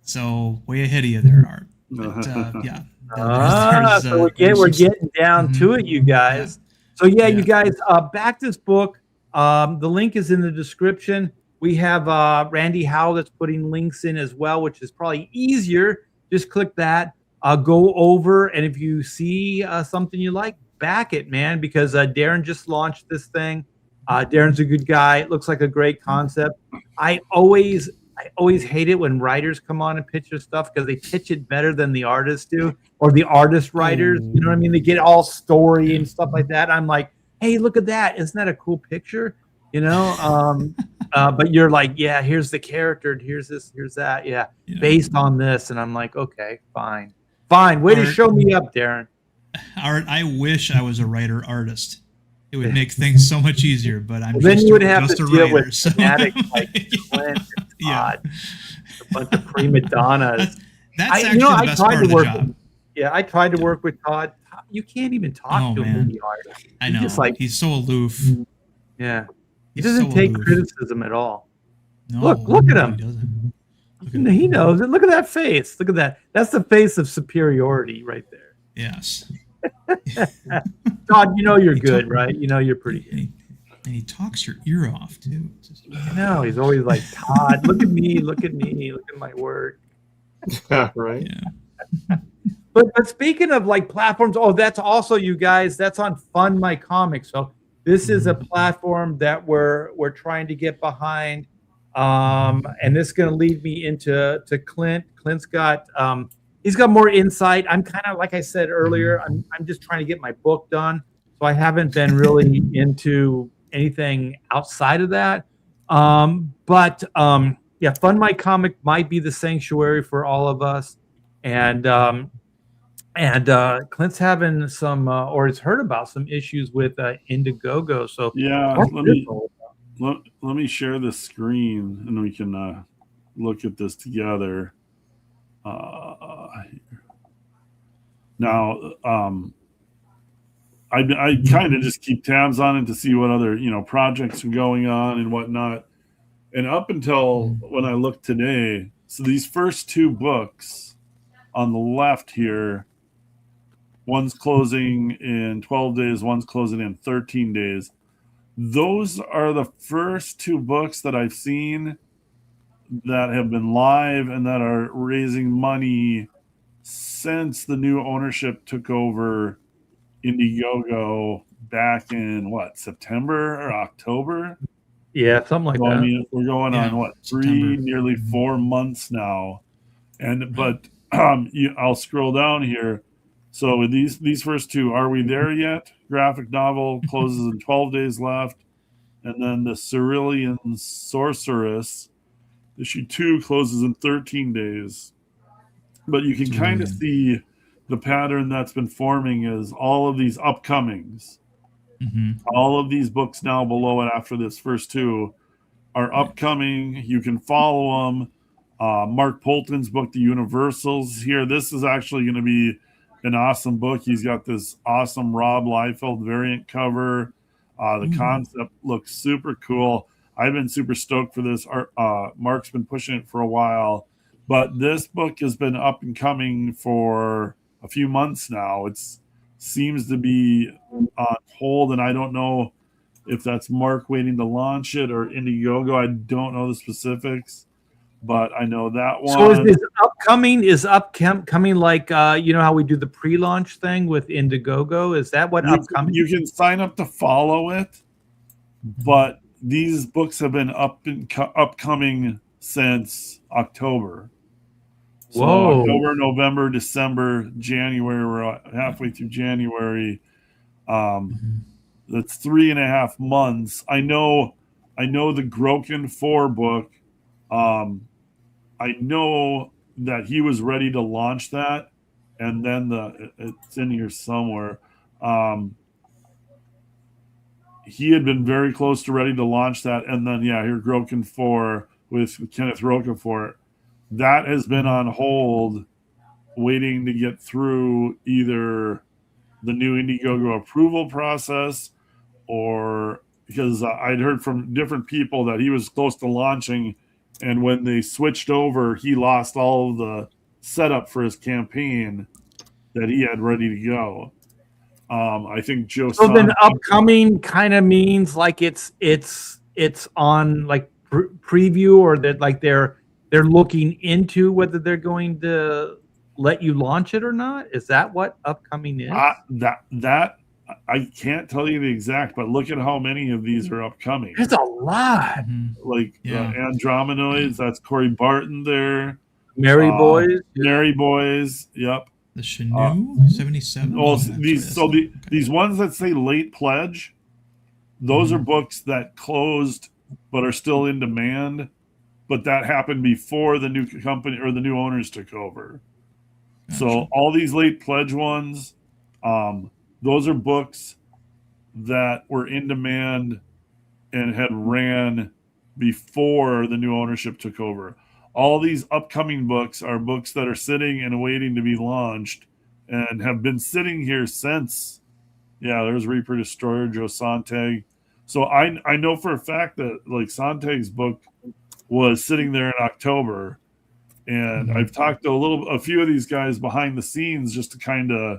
So way ahead of you there, Art. But, so we're getting down to it, you guys. So you guys, back this book. The link is in the description. We have Randy Howell that's putting links in as well, which is probably easier. Just click that. Go over, and if you see something you like, back it, man, because Darren just launched this thing. Darren's a good guy. It looks like a great concept. I always hate it when writers come on and pitch their stuff because they pitch it better than the artists do, or the artist writers. You know what I mean? They get all story and stuff like that. I'm like, hey, look at that. Isn't that a cool picture? But you're like, yeah, here's the character. Here's this, here's that. Yeah, based on this. And I'm like, okay, fine. Way to show me up, Darren. Art, I wish I was a writer artist. It would make things so much easier, but I'm then you would have just to a deal writer. With fanatic Clint and Todd, a bunch of prima donnas. That's actually the best part of the job. I tried to work with Todd. You can't even talk to a movie artist. I know. He's so aloof. Yeah. He doesn't take criticism at all. No, look at him. He doesn't. He knows it. Look at that face. Look at that. That's the face of superiority right there. Yes. Todd, you're good, right? You're pretty good. And he talks your ear off too. I know, he's always like, Todd, look at me, look at me, look at my work. Right. Yeah. But speaking of like platforms, that's also, you guys, that's on Fund My Comics. So this is a platform that we're trying to get behind. And this is going to lead me into Clint. Clint's got he's got more insight. I'm kind of, like I said earlier, I'm just trying to get my book done. So I haven't been really into anything outside of that. Yeah, Fund My Comic might be the sanctuary for all of us. And Clint's having some, or has heard about some issues with Indiegogo. So yeah, let me share the screen and we can look at this together. Now, I kind of just keep tabs on it to see what other projects are going on and whatnot. And up until when I looked today, so these first two books on the left here, one's closing in 12 days, one's closing in 13 days. Those are the first two books that I've seen that have been live and that are raising money since the new ownership took over Indiegogo back in September or October? Yeah, something like that. I mean, we're going on September. nearly 4 months now. But I'll scroll down here. So these first two, Are We There Yet? Graphic novel closes in 12 days left. And then the Cerulean Sorceress, issue 2, closes in 13 days. But you can kind of see the pattern that's been forming is all of these upcomings. All of these books now below it after this first two are upcoming. You can follow them. Mark Polton's book, The Universals, here. This is actually going to be an awesome book. He's got this awesome Rob Liefeld variant cover. The concept looks super cool. I've been super stoked for this. Mark's been pushing it for a while. But this book has been up and coming for a few months now. It seems to be on hold, and I don't know if that's Mark waiting to launch it or Indiegogo. I don't know the specifics, but I know that one. So is upcoming like how we do the pre-launch thing with Indiegogo? Is that what upcoming? You can sign up to follow it, but these books have been upcoming since October. So Whoa. October, November, December, January, we're halfway through January. That's 3.5 months. I know the Groken 4 book. I know that he was ready to launch that, and then it's in here somewhere. He had been very close to ready to launch that, and then here Groken 4 with Kenneth Roca for it. That has been on hold, waiting to get through either the new Indiegogo approval process, or because I'd heard from different people that he was close to launching, and when they switched over, he lost all of the setup for his campaign that he had ready to go. I think Joe. So then upcoming kind of means like it's on like preview, or that like they're looking into whether they're going to let you launch it or not. Is that what upcoming is? That I can't tell you the exact, but look at how many of these are upcoming. There's a lot. Like Andromenoids, that's Corey Barton there. Merry Boys. Merry Boys, yep. The Chenu 77. Well, these ones that say late pledge, those are books that closed but are still in demand. But that happened before the new company or the new owners took over. Gotcha. So all these late pledge ones, those are books that were in demand and had ran before the new ownership took over. All these upcoming books are books that are sitting and waiting to be launched and have been sitting here since. There's Reaper Destroyer, Joe Sontag. So I know for a fact that like Sontag's book was sitting there in October, and I've talked to a few of these guys behind the scenes just to kind of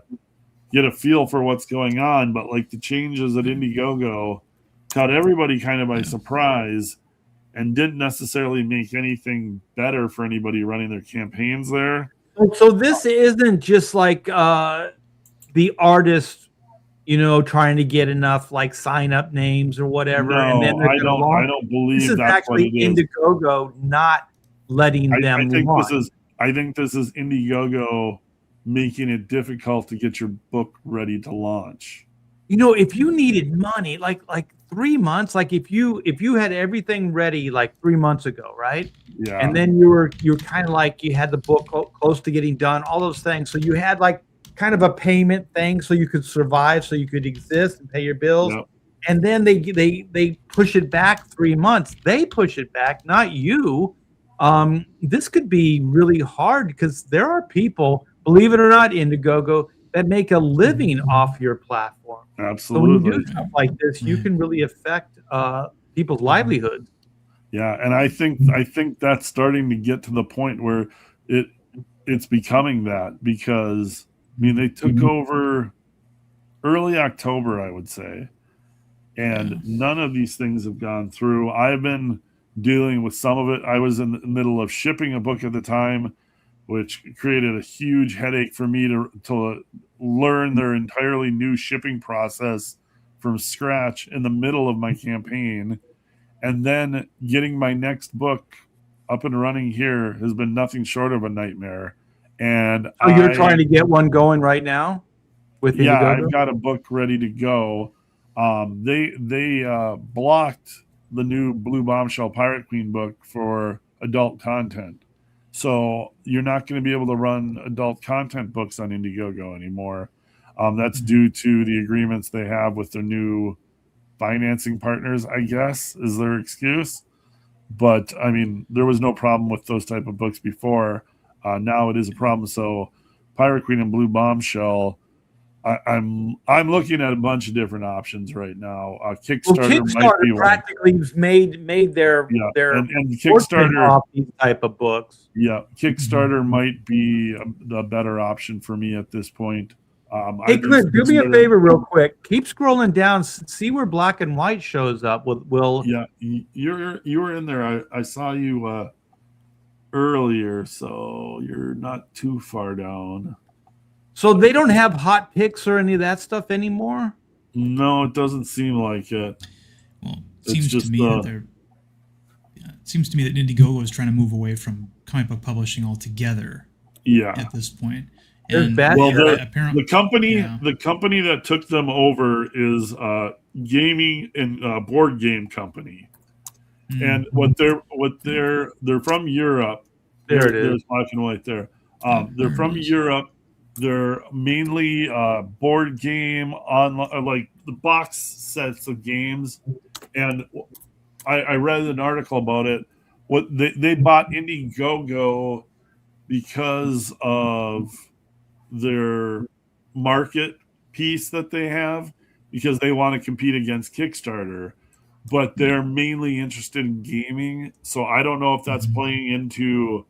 get a feel for what's going on. But like the changes at Indiegogo, caught everybody kind of by surprise and didn't necessarily make anything better for anybody running their campaigns there. So this isn't just like the artist, trying to get enough like sign up names or whatever, and then No, they're I going to don't. launch. I don't believe This is that's what actually it is. Indiegogo not letting them I think launch. this is Indiegogo making it difficult to get your book ready to launch. If you needed money, like 3 months, like if you had everything ready like 3 months ago, right? Yeah. And then you're kind of like you had the book close to getting done, all those things. So you had like kind of a payment thing, so you could survive, so you could exist and pay your bills. Yep. And then they push it back 3 months. They push it back, not you. This could be really hard because there are people, believe it or not, Indiegogo, that make a living off your platform. Absolutely. So when you do stuff like this, you can really affect people's livelihoods. Yeah, and I think that's starting to get to the point where it's becoming that, because I mean they took over early October, I would say, and none of these things have gone through. I've been dealing with some of it. I was in the middle of shipping a book at the time, which created a huge headache for me to learn their entirely new shipping process from scratch in the middle of my campaign. And then getting my next book up and running here has been nothing short of a nightmare. And so you're trying to get one going right now with Indiegogo? Yeah, I've got a book ready to go. They blocked the new Blue Bombshell Pirate Queen book for adult content. So you're not going to be able to run adult content books on Indiegogo anymore. That's due to the agreements they have with their new financing partners, I guess, is their excuse. But I mean, there was no problem with those type of books before. Now it is a problem. So Pirate Queen and Blue Bombshell, I'm looking at a bunch of different options right now. Kickstarter might be practically made their and Kickstarter off these type of books. Yeah, Kickstarter might be a better option for me at this point. Hey, Chris, do me a favor real quick. Keep scrolling down. See where Black and White shows up. Yeah, you were in there. I saw you earlier, so you're not too far down. So they don't have hot picks or any of that stuff anymore? No, it doesn't seem like it. Well, it seems to me that Indiegogo is trying to move away from comic book publishing altogether. Yeah. At this point. And the company that took them over is gaming and board game company. And they're from Europe. There's Black and White there. They're from Europe. They're mainly board game on like the box sets of games. And I read an article about it. What they bought Indiegogo because of their market piece that they have, because they want to compete against Kickstarter, but they're mainly interested in gaming. So I don't know if that's playing into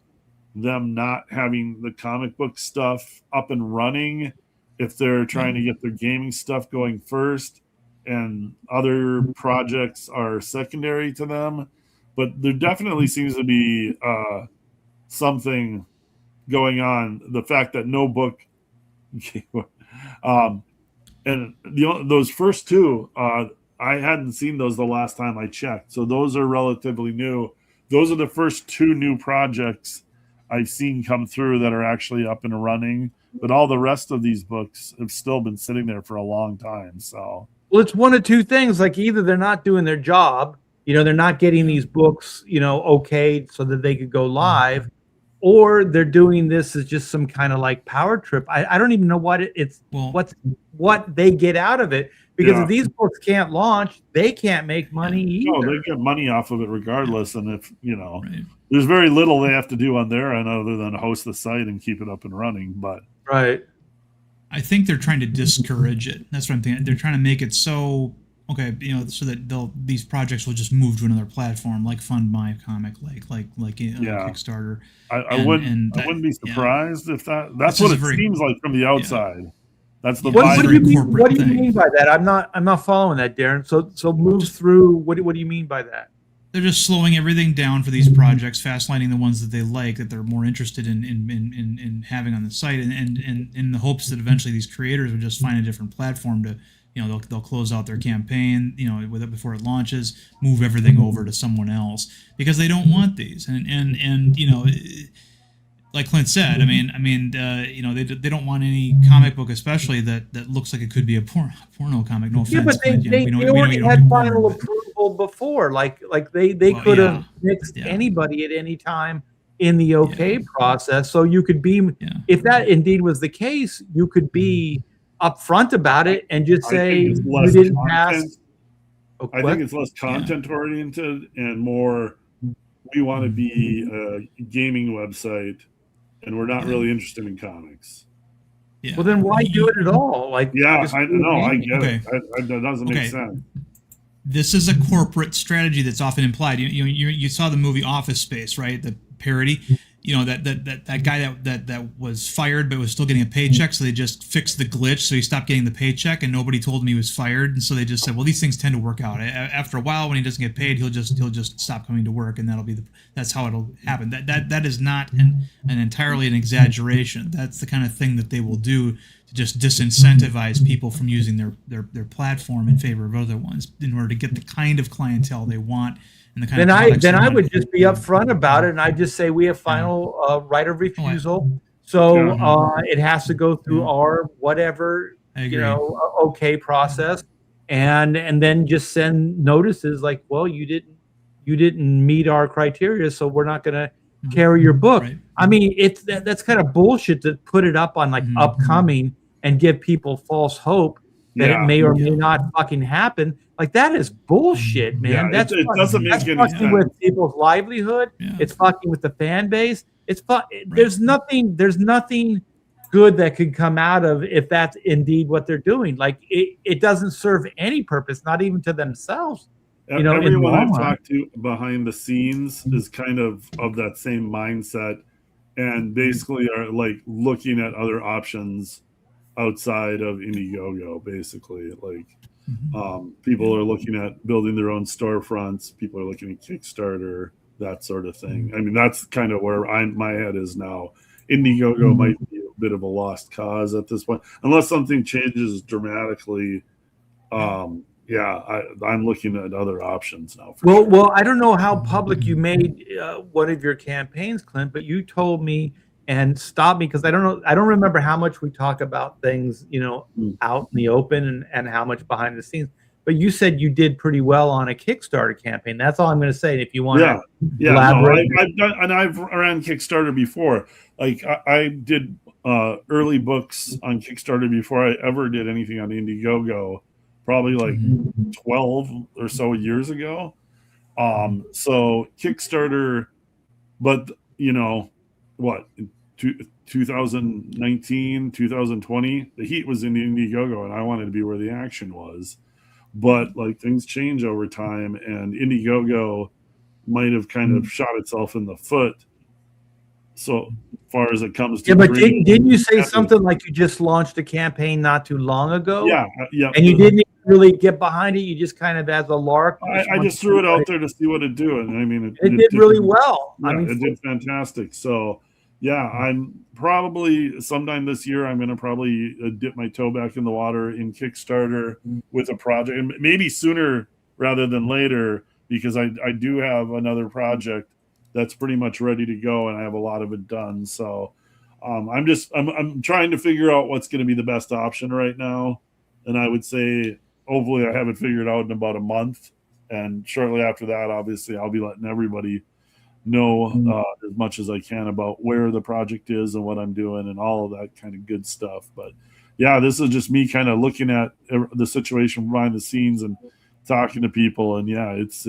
them not having the comic book stuff up and running, if they're trying to get their gaming stuff going first and other projects are secondary to them. But there definitely seems to be something going on. The fact that no book and those first two, I hadn't seen those the last time I checked. So those are relatively new. Those are the first two new projects I've seen come through that are actually up and running. But all the rest of these books have still been sitting there for a long time. So, well, it's one of two things. Like either they're not doing their job, they're not getting these books, okayed so that they could go live, or they're doing this as just some kind of like power trip. I don't even know what what they get out of it, because if these books can't launch, they can't make money either. No, they get money off of it regardless. And if there's very little they have to do on their end other than host the site and keep it up and running. But I think they're trying to discourage it. That's what I'm thinking. They're trying to make it so so that these projects will just move to another platform, like Fund My Comic, like Kickstarter. I wouldn't be surprised if that's what it seems like from the outside. That's the What- What do buyer. you mean? corporate What do you thing. mean by that? I'm not following that, Darren. So move through. What do you mean by that? They're just slowing everything down for these projects, fast-lining the ones that they like, that they're more interested in having on the site, and in the hopes that eventually these creators would just find a different platform to, they'll close out their campaign, with it before it launches, move everything over to someone else because they don't want these, and like Clint said, they don't want any comic book, especially that looks like it could be a porno comic. No offense, Yeah, but they Clint, we know already you don't had do final porn, but- approval before. Like they Well, could have yeah, mixed yeah. anybody at any time in the okay Yeah. process. So you could be, Yeah. if that indeed was the case, you could be upfront about it and just I say think it's you less didn't content. pass. I think it's less content oriented and more. We want to be a gaming website, and we're not really interested in comics. Yeah. Well, then why do it at all? Like, Yeah, just I do know. I gaming. get Okay. it. That doesn't make Okay. sense. This is a corporate strategy that's often implied. You saw the movie Office Space, right? The parody. That guy that was fired but was still getting a paycheck, so they just fixed the glitch, so he stopped getting the paycheck, and nobody told him he was fired, and so they just said, well, these things tend to work out. After a while, when he doesn't get paid, he'll just stop coming to work, and that's how it'll happen. That is not an entirely an exaggeration. That's the kind of thing that they will do to just disincentivize people from using their platform in favor of other ones in order to get the kind of clientele they want. And the kind of products Then they I want. would just be upfront about it, and I just say we have final right of refusal. So it has to go through our whatever I agree. okay process, and then just send notices like, well, you didn't meet our criteria, so we're not going to carry your book. Right. I mean, that's kind of bullshit to put it up on like upcoming and give people false hope that it may or may not fucking happen. Like, that is bullshit, man. Yeah, it doesn't make any fucking sense. with people's livelihood. Yeah. It's fucking with the fan base. There's nothing good that could come out of if that's indeed what they're doing. Like, it doesn't serve any purpose, not even to themselves. Everyone I've talked to behind the scenes is kind of that same mindset, and basically are like looking at other options outside of Indiegogo. Basically, like people are looking at building their own storefronts. People are looking at Kickstarter, that sort of thing. I mean, that's kind of where my head is now. Indiegogo might be a bit of a lost cause at this point, unless something changes dramatically. I'm looking at other options now. Well, I don't know how public you made one of your campaigns, Clint, but you told me and stopped me because I don't remember how much we talk about things, out in the open and how much behind the scenes. But you said you did pretty well on a Kickstarter campaign. That's all I'm going to say. And if you want to elaborate, I've ran Kickstarter before. Like I did early books on Kickstarter before I ever did anything on Indiegogo. Probably like 12 or so years ago. So Kickstarter, but 2019, 2020, the heat was in Indiegogo, and I wanted to be where the action was. But like things change over time, and Indiegogo might have kind of shot itself in the foot. So far as it comes to but didn't you say something like you just launched a campaign not too long ago? Yeah. And you didn't really get behind it. You just kind of as a lark. I just threw it out there to see what it'd do, and I mean, it did really well. Yeah, it did fantastic. So, yeah, I'm probably sometime this year I'm going to probably dip my toe back in the water in Kickstarter with a project, and maybe sooner rather than later, because I do have another project that's pretty much ready to go, and I have a lot of it done. So, I'm trying to figure out what's going to be the best option right now, and I would say hopefully I have it figured out in about a month, and shortly after that, obviously, I'll be letting everybody know as much as I can about where the project is and what I'm doing and all of that kind of good stuff. But yeah, this is just me kind of looking at the situation behind the scenes and talking to people, and yeah, it's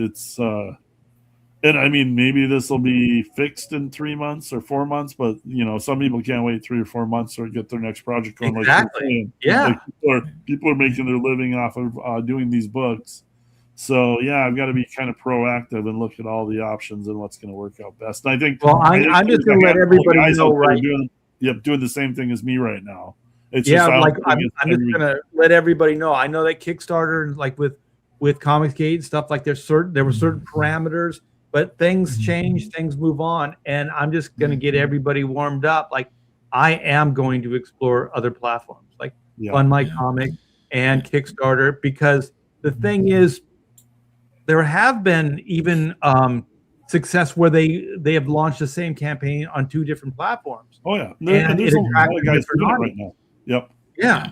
and I mean, maybe this will be fixed in 3 months or 4 months, but some people can't wait 3 or 4 months to get their next project going. Exactly. People are making their living off of doing these books. So yeah, I've got to be kind of proactive and look at all the options and what's going to work out best. And I think, I'm just going to let everybody know doing the same thing as me right now. It's Yeah, just, I don't like think I'm it's just every- gonna let everybody know. I know that Kickstarter, like with Comicsgate and stuff, like there were certain parameters, but things change, things move on, and I'm just gonna get everybody warmed up. Like I am going to explore other platforms like yeah, Fund My Yeah. Comic and Kickstarter, because the thing is, there have been even success where they have launched the same campaign on 2 different platforms, oh yeah, and and it there's a lot attracts of a guys different doing it right audience. now. Yep. Yeah.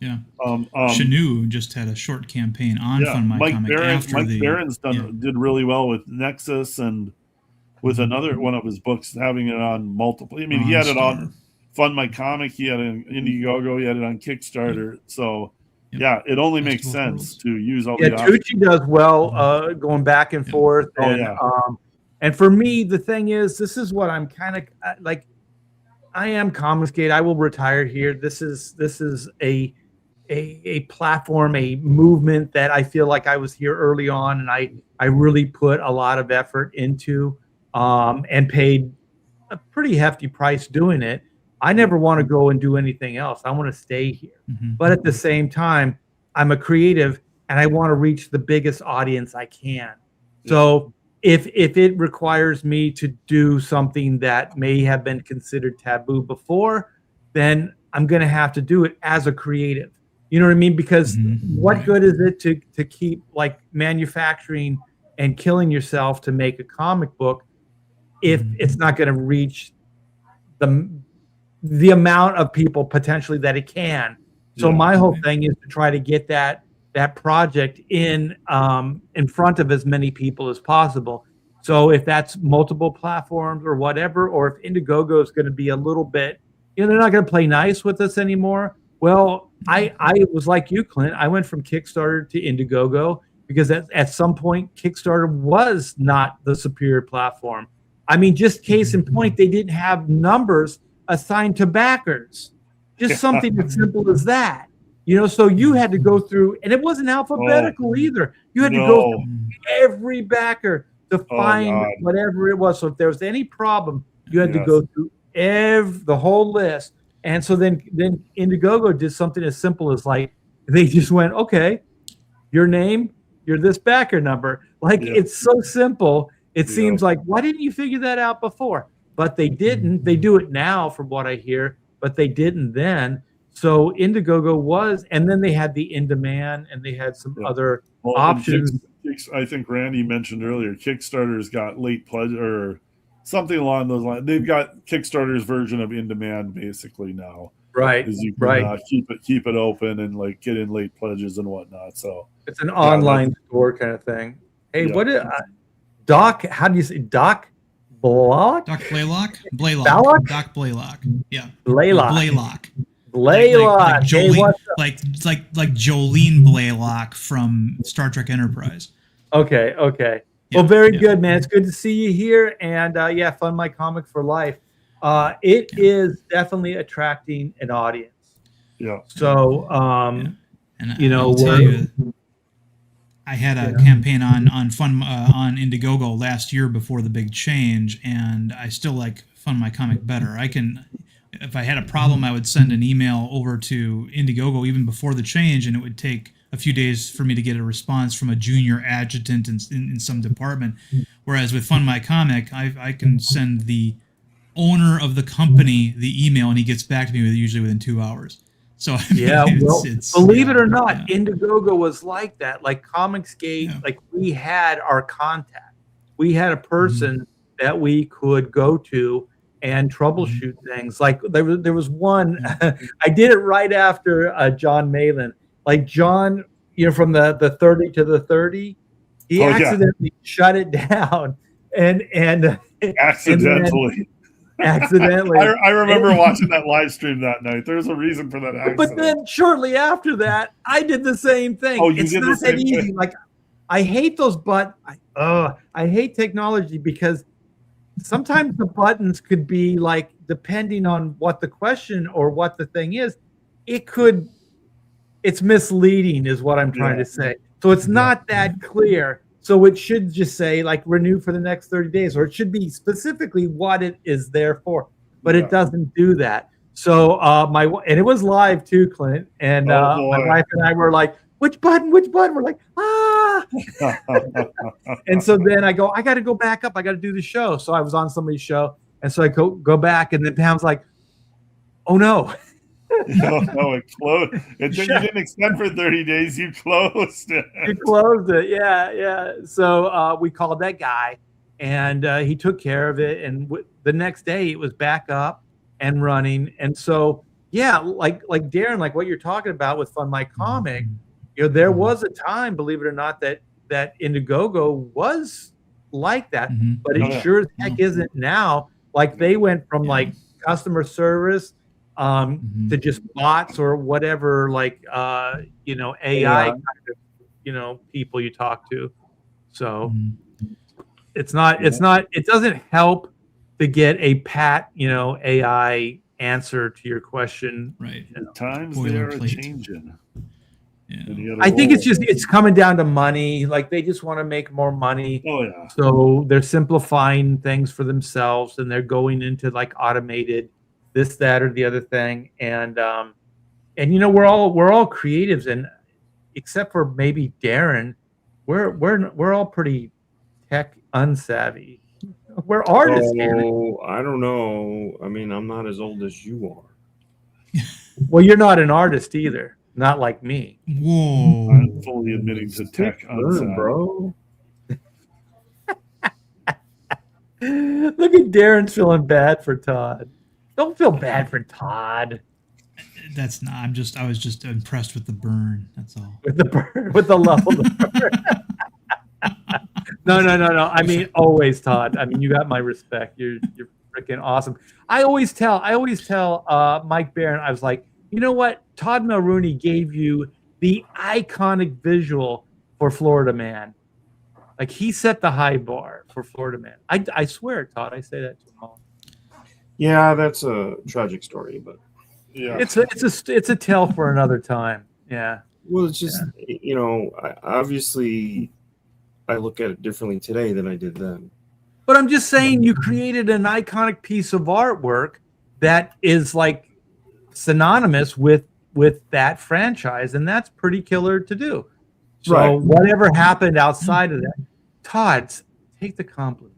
Yeah. Um, Shanu just had a short campaign on Fund My Comic after Mike the Barron's did really well with Nexus and with Mm-hmm. another one of his books, having it on multiple. I mean, he had it on Fund My Comic, he had it in Indiegogo, he had it on Kickstarter. So, Yep. yeah, it only Best makes of both sense worlds. to use all Yeah, the options. Tucci does well going back and forth. Oh, And yeah. and for me, the thing is, this is what I'm kind of like. I am Comicsgate. I will retire here. This is a platform, a movement that I feel like I was here early on, and I really put a lot of effort into, and paid a pretty hefty price doing it. I never want to go and do anything else. I want to stay here. Mhm. But at the same time, I'm a creative and I want to reach the biggest audience I can. So if it requires me to do something that may have been considered taboo before, then I'm going to have to do it as a creative. You know what I mean? Because what Right. good is it to keep like manufacturing and killing yourself to make a comic book if it's not going to reach the amount of people potentially that it can? So Yeah. my whole thing is to try to get that project in front of as many people as possible. So if that's multiple platforms or whatever, or if Indiegogo is going to be a little bit, they're not going to play nice with us anymore. Well, I was like you, Clint. I went from Kickstarter to Indiegogo because at some point Kickstarter was not the superior platform. I mean, just case in point, they didn't have numbers assigned to backers. Just something as simple as that. So you had to go through, and it wasn't alphabetical either. You had to go through every backer to find whatever it was. So if there was any problem, you had to go through the whole list. And so then Indiegogo did something as simple as like, they just went, okay, your name, you're this backer number. Like, it's so simple. It seems like, why didn't you figure that out before? But they didn't. They do it now from what I hear, but they didn't then. So Indiegogo was, and then they had the in-demand, and they had some other options. I think Randy mentioned earlier, Kickstarter's got late pledge or something along those lines. They've got Kickstarter's version of in-demand basically now. Right. Is you can keep it open and like get in late pledges and whatnot. So it's an online store kind of thing. Hey, what is Doc? How do you say Doc? Blaylock? Doc Blaylock? Blaylock? Doc Blaylock. Yeah. Blaylock. Blaylock. Blaylock. Like Jolene Blaylock from Star Trek Enterprise. Okay. Yeah, Well, very good, man. It's good to see you here. And Fund My Comic for life. It is definitely attracting an audience. Yeah. So, and I'll tell you, I had a campaign on Indiegogo last year before the big change, and I still like Fund My Comic better. If I had a problem, I would send an email over to Indiegogo even before the change, and it would take a few days for me to get a response from a junior adjutant in some department. Whereas with Fund My Comic, I can send the owner of the company the email, and he gets back to me usually within 2 hours. So believe it or not, Indiegogo was like that. Like Comicsgate, like we had our contact. We had a person that we could go to and troubleshoot things. Like there was one, I did it right after John Malin. Like John, from the 30 to the 30, he accidentally shut it down, and accidentally. Accidentally. I remember watching that live stream that night. There's a reason for that accident. But then shortly after that, I did the same thing. Oh, you it's did not the same that easy. thing. Like, I hate those I hate technology because sometimes the buttons could be like, depending on what the question or what the thing is, it's misleading is what I'm trying to say. So it's not that clear. So it should just say like renew for the next 30 days, or it should be specifically what it is there for, but it doesn't do that. So and it was live too, Clint. And my wife and I were like, which button? Which button? We're like, ah. And so then I go, I got to go back up. I got to do the show. So I was on somebody's show. And so I go back, and then Pam's like, oh no. No, it closed. You didn't extend for 30 days. You closed it. You closed it. Yeah. So we called that guy, and he took care of it. And the next day it was back up and running. And so, yeah, like Darren, like what you're talking about with Fund My Comic, there was a time, believe it or not, that Indiegogo was like that, but it sure as heck isn't now. Like they went from like customer service to just bots or whatever, like AI kind of people you talk to. So it doesn't help to get a pat AI answer to your question. Right. Times they are changing. Yeah. I think it's coming down to money. Like they just want to make more money. Oh yeah. So they're simplifying things for themselves, and they're going into like automated this, that, or the other thing. And we're all creatives, and except for maybe Darren, we're all pretty tech unsavvy. We're artists. I don't know. I mean, I'm not as old as you are. Well, you're not an artist either. Not like me. Whoa. I'm fully admitting to tech unsavvy, bro. Look at Darren feeling bad for Todd. Don't feel bad for Todd. That's not. I was just impressed with the burn. That's all. With the burn, with the level of the burn. No. I mean, always, Todd. I mean, you got my respect. You're freaking awesome. I always tell Mike Barron, I was like, you know what? Todd Mulrooney gave you the iconic visual for Florida Man. Like he set the high bar for Florida Man. I swear, Todd, I say that to him all. Yeah, that's a tragic story, but yeah, it's a tale for another time. Yeah. Well, it's just obviously I look at it differently today than I did then. But I'm just saying, you created an iconic piece of artwork that is like synonymous with that franchise, and that's pretty killer to do. So Right. whatever happened outside of that, Todd, take the compliment.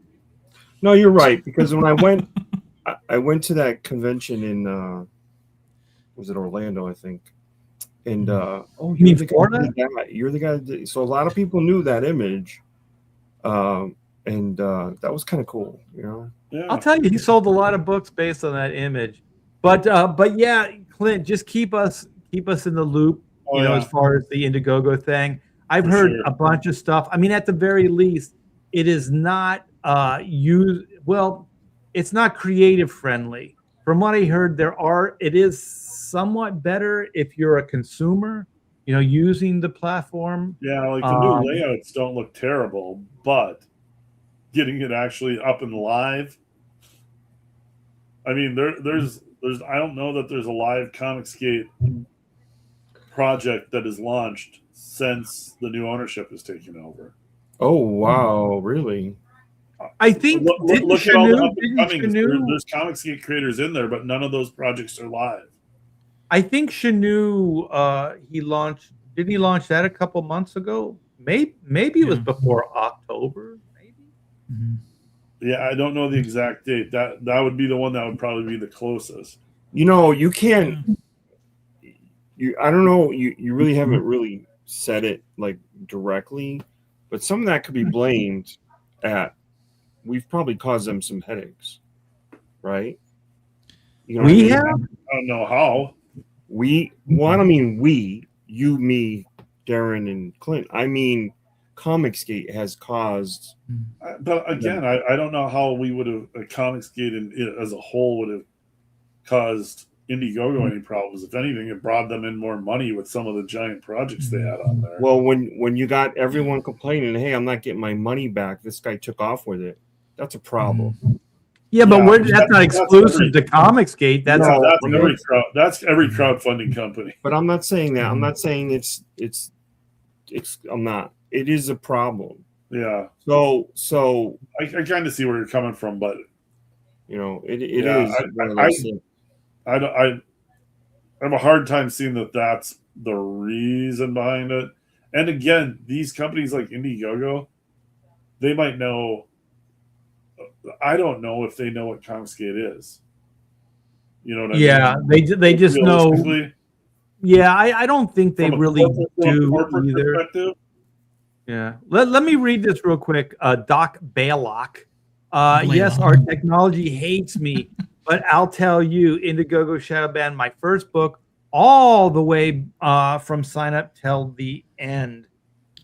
No, you're right, because when I went to that convention in was it Orlando, I think. And you mean Florida? You're the guy that did, so a lot of people knew that image. And that was kind of cool, Yeah. I'll tell you, he sold a lot of books based on that image. But yeah, Clint, just keep us in the loop, as far as the Indiegogo thing. I've heard a bunch of stuff. I mean, at the very least, it is not it's not creative friendly. From what I heard, it is somewhat better if you're a consumer, using the platform. Yeah, like the new layouts don't look terrible, but getting it actually up and live. I mean, there's I don't know that there's a live Comicsgate project that is launched since the new ownership is taken over. Oh wow, really? I think look at all the up and coming. There's Comicsgate creators in there, but none of those projects are live. I think Shanu, didn't he launch that a couple months ago? Maybe it was before October, maybe. Mm-hmm. Yeah, I don't know the exact date. That would be the one that would probably be the closest. You can't. I don't know. You really haven't really said it like directly, but some of that could be blamed at. We've probably caused them some headaches, right? We have. I don't know how. You, me, Darren, and Clint. I mean, Comicsgate has caused. But again, I don't know how we would have Comicsgate as a whole would have caused Indiegogo any problems. If anything, it brought them in more money with some of the giant projects they had on there. Well, when you got everyone complaining, hey, I'm not getting my money back. This guy took off with it. That's a problem. Yeah, but that's not exclusive to Comicsgate. That's every crowdfunding company. But I'm not saying that. I'm not saying it's. I'm not. It is a problem. Yeah. So I kind of see where you're coming from, but it is. I have a hard time seeing that that's the reason behind it. And again, these companies like Indiegogo, they might know. I don't know if they know what Confiscate is. You know what I mean? They just know. Realistically, Yeah, I don't think they from a really do corporate either. perspective. Yeah. Let me read this real quick. Doc Baylock. Yes, Blaylock. our technology hates me, but I'll tell you, Indiegogo Shadow Banned my first book all the way from sign up till the end.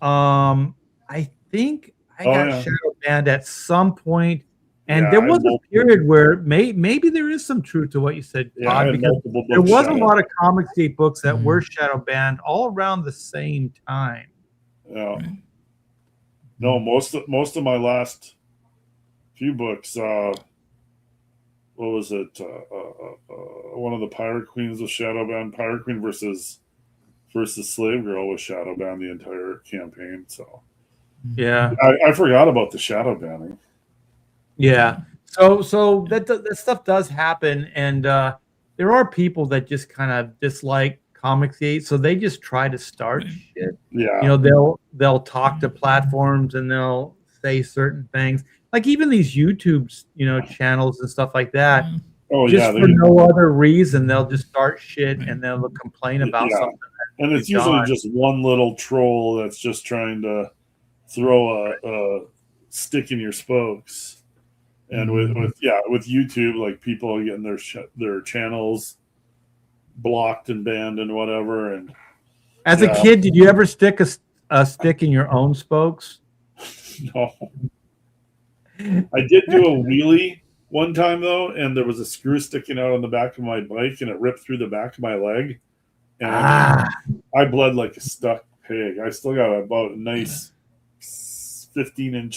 I think I got shadow banned at some point, and there was a period where maybe there is some truth to what you said, Todd, because there was a lot of Comicsgate books that were shadow banned all around the same time. Yeah. No, most of my last few books, what was it? One of the Pirate Queens was shadow banned. Pirate Queen versus Slave Girl was shadow banned the entire campaign. So yeah, I forgot about the shadow banning. Yeah. So that stuff does happen, and there are people that just kind of dislike Comicsgate, so they just try to start shit. Yeah. You know, they'll talk to platforms and they'll say certain things, like even these YouTube, channels and stuff like that. Oh just yeah. For no other reason, they'll just start shit and they'll complain about something. And it's usually just one little troll that's just trying to throw a stick in your spokes. And with YouTube, like people getting their channels blocked and banned and whatever. And as a kid, did you ever stick a stick in your own spokes? No. I did do a wheelie one time though, and there was a screw sticking out on the back of my bike, and it ripped through the back of my leg, and I bled like a stuck pig. I still got about a nice 15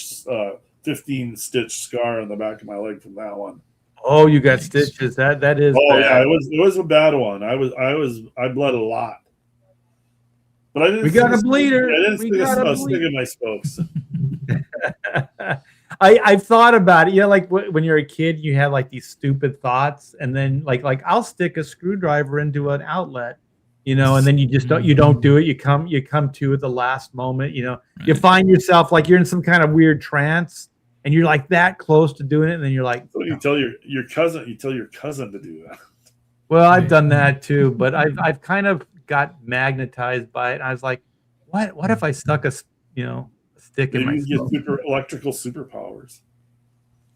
stitch scar on the back of my leg from that one. Oh, you got stitches. That is. Oh bad. yeah, it was a bad one. I bled a lot. But I didn't. We got a bleeder. I didn't stick in my spokes. I've thought about it. Like when you're a kid, you have like these stupid thoughts, and then like I'll stick a screwdriver into an outlet, and then you just don't do it. You come to at the last moment. You find yourself like you're in some kind of weird trance, and you're like that close to doing it, and then you're like, so you tell your cousin to do that. Well, I've done that too, but I've kind of got magnetized by it. I was like, what if I stuck a stick in my you get electrical superpowers.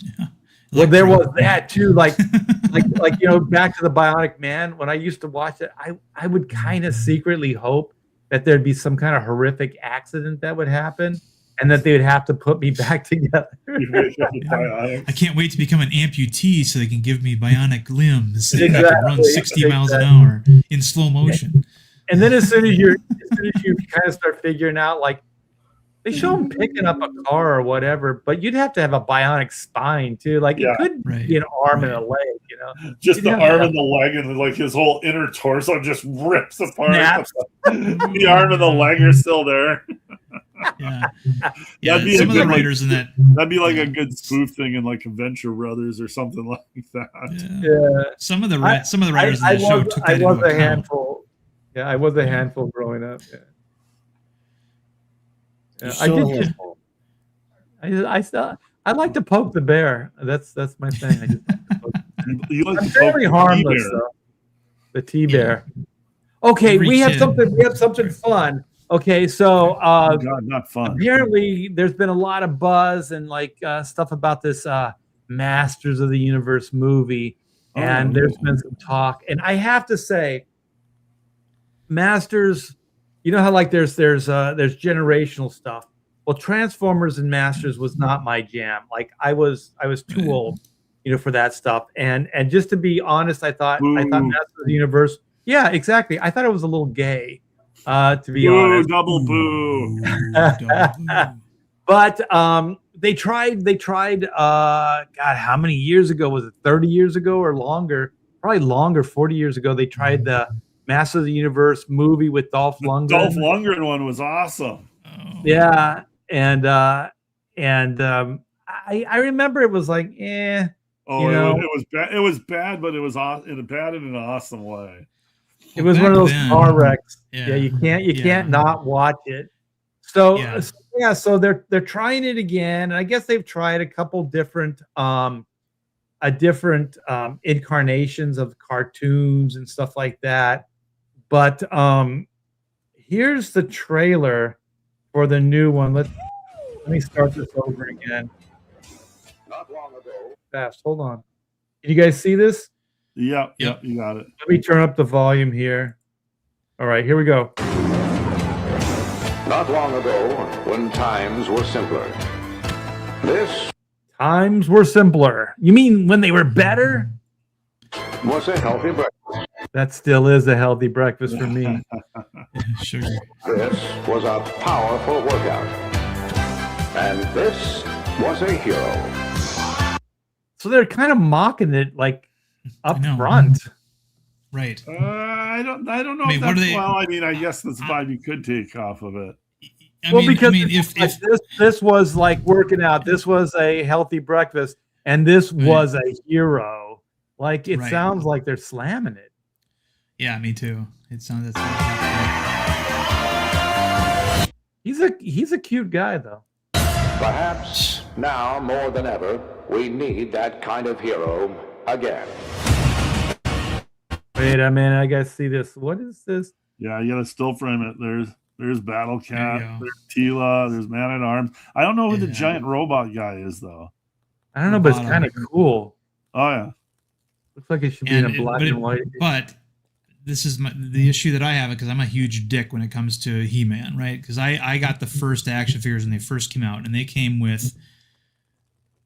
Yeah. Well, there was that too. Like back to the Bionic Man. When I used to watch it, I would kind of secretly hope that there'd be some kind of horrific accident that would happen, and that they would have to put me back together. I can't wait to become an amputee so they can give me bionic limbs. Exactly, I can run 60 miles an hour in slow motion. And then as soon as you kind of start figuring out, like, they show them picking up a car or whatever, but you'd have to have a bionic spine too. Like it couldn't be an arm and a leg, Just the arm and the leg, and like his whole inner torso just rips apart. The arm and the leg are still there. Yeah. Some of the writers in that. That'd be like a good spoof thing in like Adventure Brothers or something like that. Yeah. Some of the writers in that show took that into account. Handful. Yeah, I was a handful growing up. Yeah. I like to poke the bear. That's my thing. You like I'm very harmless though. The T-bear. Okay, we have something fun. Okay, so God, not fun. Apparently, there's been a lot of buzz and like stuff about this Masters of the Universe movie, and there's been some talk. And I have to say, Masters. You know how like there's generational stuff. Well, Transformers and Masters was not my jam. Like I was too old, for that stuff. And just to be honest, I thought Masters of the Universe. Yeah, exactly. I thought it was a little gay. To be honest. Double boo. But they tried. God, how many years ago was it? 30 years ago or longer? Probably longer. 40 years ago. They tried the Masters of the Universe movie with Dolph Lundgren. Dolph Lundgren one was awesome. Yeah, and I remember it was like, Oh, You know? it was bad. It was bad, but it was bad in an awesome way. It was Back one of those then, car wrecks. yeah. Yeah, you Yeah. can't not watch it. So Yeah. so they're trying it again. And I guess they've tried a couple different incarnations of cartoons and stuff like that. But here's the trailer for the new one. Let me start this over again. Not long ago. Fast. Hold on. Can you guys see this? Yep, Yep. you got it. Let me turn up the volume here. All right, here we go. Not long ago, when times were simpler. This Times were simpler. You mean when they were better? was a healthy breakfast. That still is a healthy breakfast for me. Sure. This was a powerful workout. And this was a hero. So they're kind of mocking it like up I know. front. Right. I don't know. I mean, if what that's, are they- well, I mean, I guess that's vibe you could take off of it. Because if this was like working out, this was a healthy breakfast, and this Right. was a hero. Like it Right. sounds like they're slamming it. yeah, me too. It sounds He's a cute guy though. Perhaps now more than ever, we need that kind of hero again. Wait a minute, I gotta see this. What is this? Yeah, you gotta still frame it. There's Battle There Cat, you go. there's Tila, there's Man at Arms. I don't know who the Yeah. giant robot guy is though. I don't know, but it's Bottom. kind of cool. Oh yeah. Looks like it should be in a black and white. But this is the issue that I have, because I'm a huge dick when it comes to He-Man, right? Because I got the first action figures when they first came out, and they came with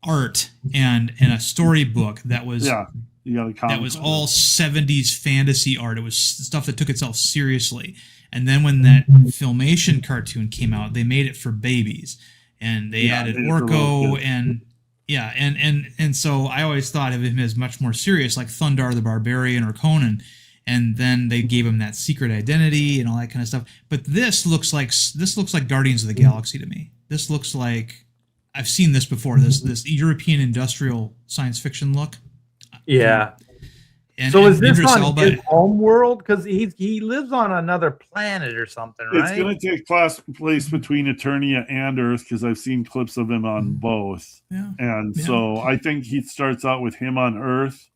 art and a storybook that was Yeah. You got a comic. that was all 70s fantasy art. It was stuff that took itself seriously. And then when that Filmation cartoon came out, they made it for babies, and they added made it for little Orko kids. and so I always thought of him as much more serious, like Thundar the Barbarian or Conan. And then they gave him that secret identity and all that kind of stuff. But this looks like Guardians of the Galaxy to me. This looks like I've seen this before. This European industrial science fiction look. Yeah. And, So is and this Idris on Elba- his home world? Because he lives on another planet or something, right? It's going to take place between Eternia and Earth, because I've seen clips of him on both. Yeah. And Yeah. so I think he starts out with him on Earth,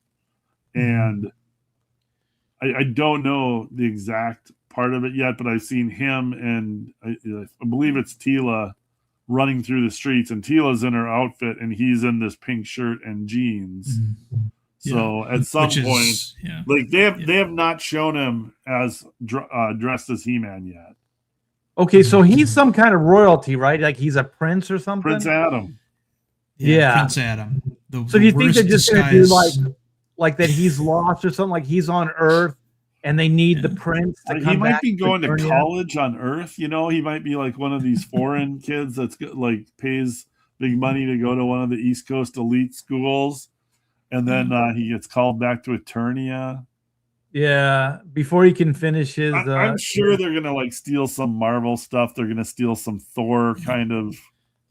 and I don't know the exact part of it yet, but I've seen him and I believe it's Tila running through the streets, and Tila's in her outfit and he's in this pink shirt and jeans. Mhm. So at some Which is- point, yeah. like they have not shown him as dressed as He-Man yet. Okay, so he's some kind of royalty, right? Like he's a prince or something. Prince Adam. Yeah. Prince Adam. So do you think they're worst just gonna do disguise- like that he's lost or something? Like he's on Earth and they need the Yeah. prince to He come might back be going to Eternia? college on Earth. You know, he might be like one of these foreign kids that's like pays big money to go to one of the East Coast elite schools, and then he gets called back to Eternia. Yeah, before he can finish his. I'm sure they're gonna like steal some Marvel stuff. They're gonna steal some Thor kind of,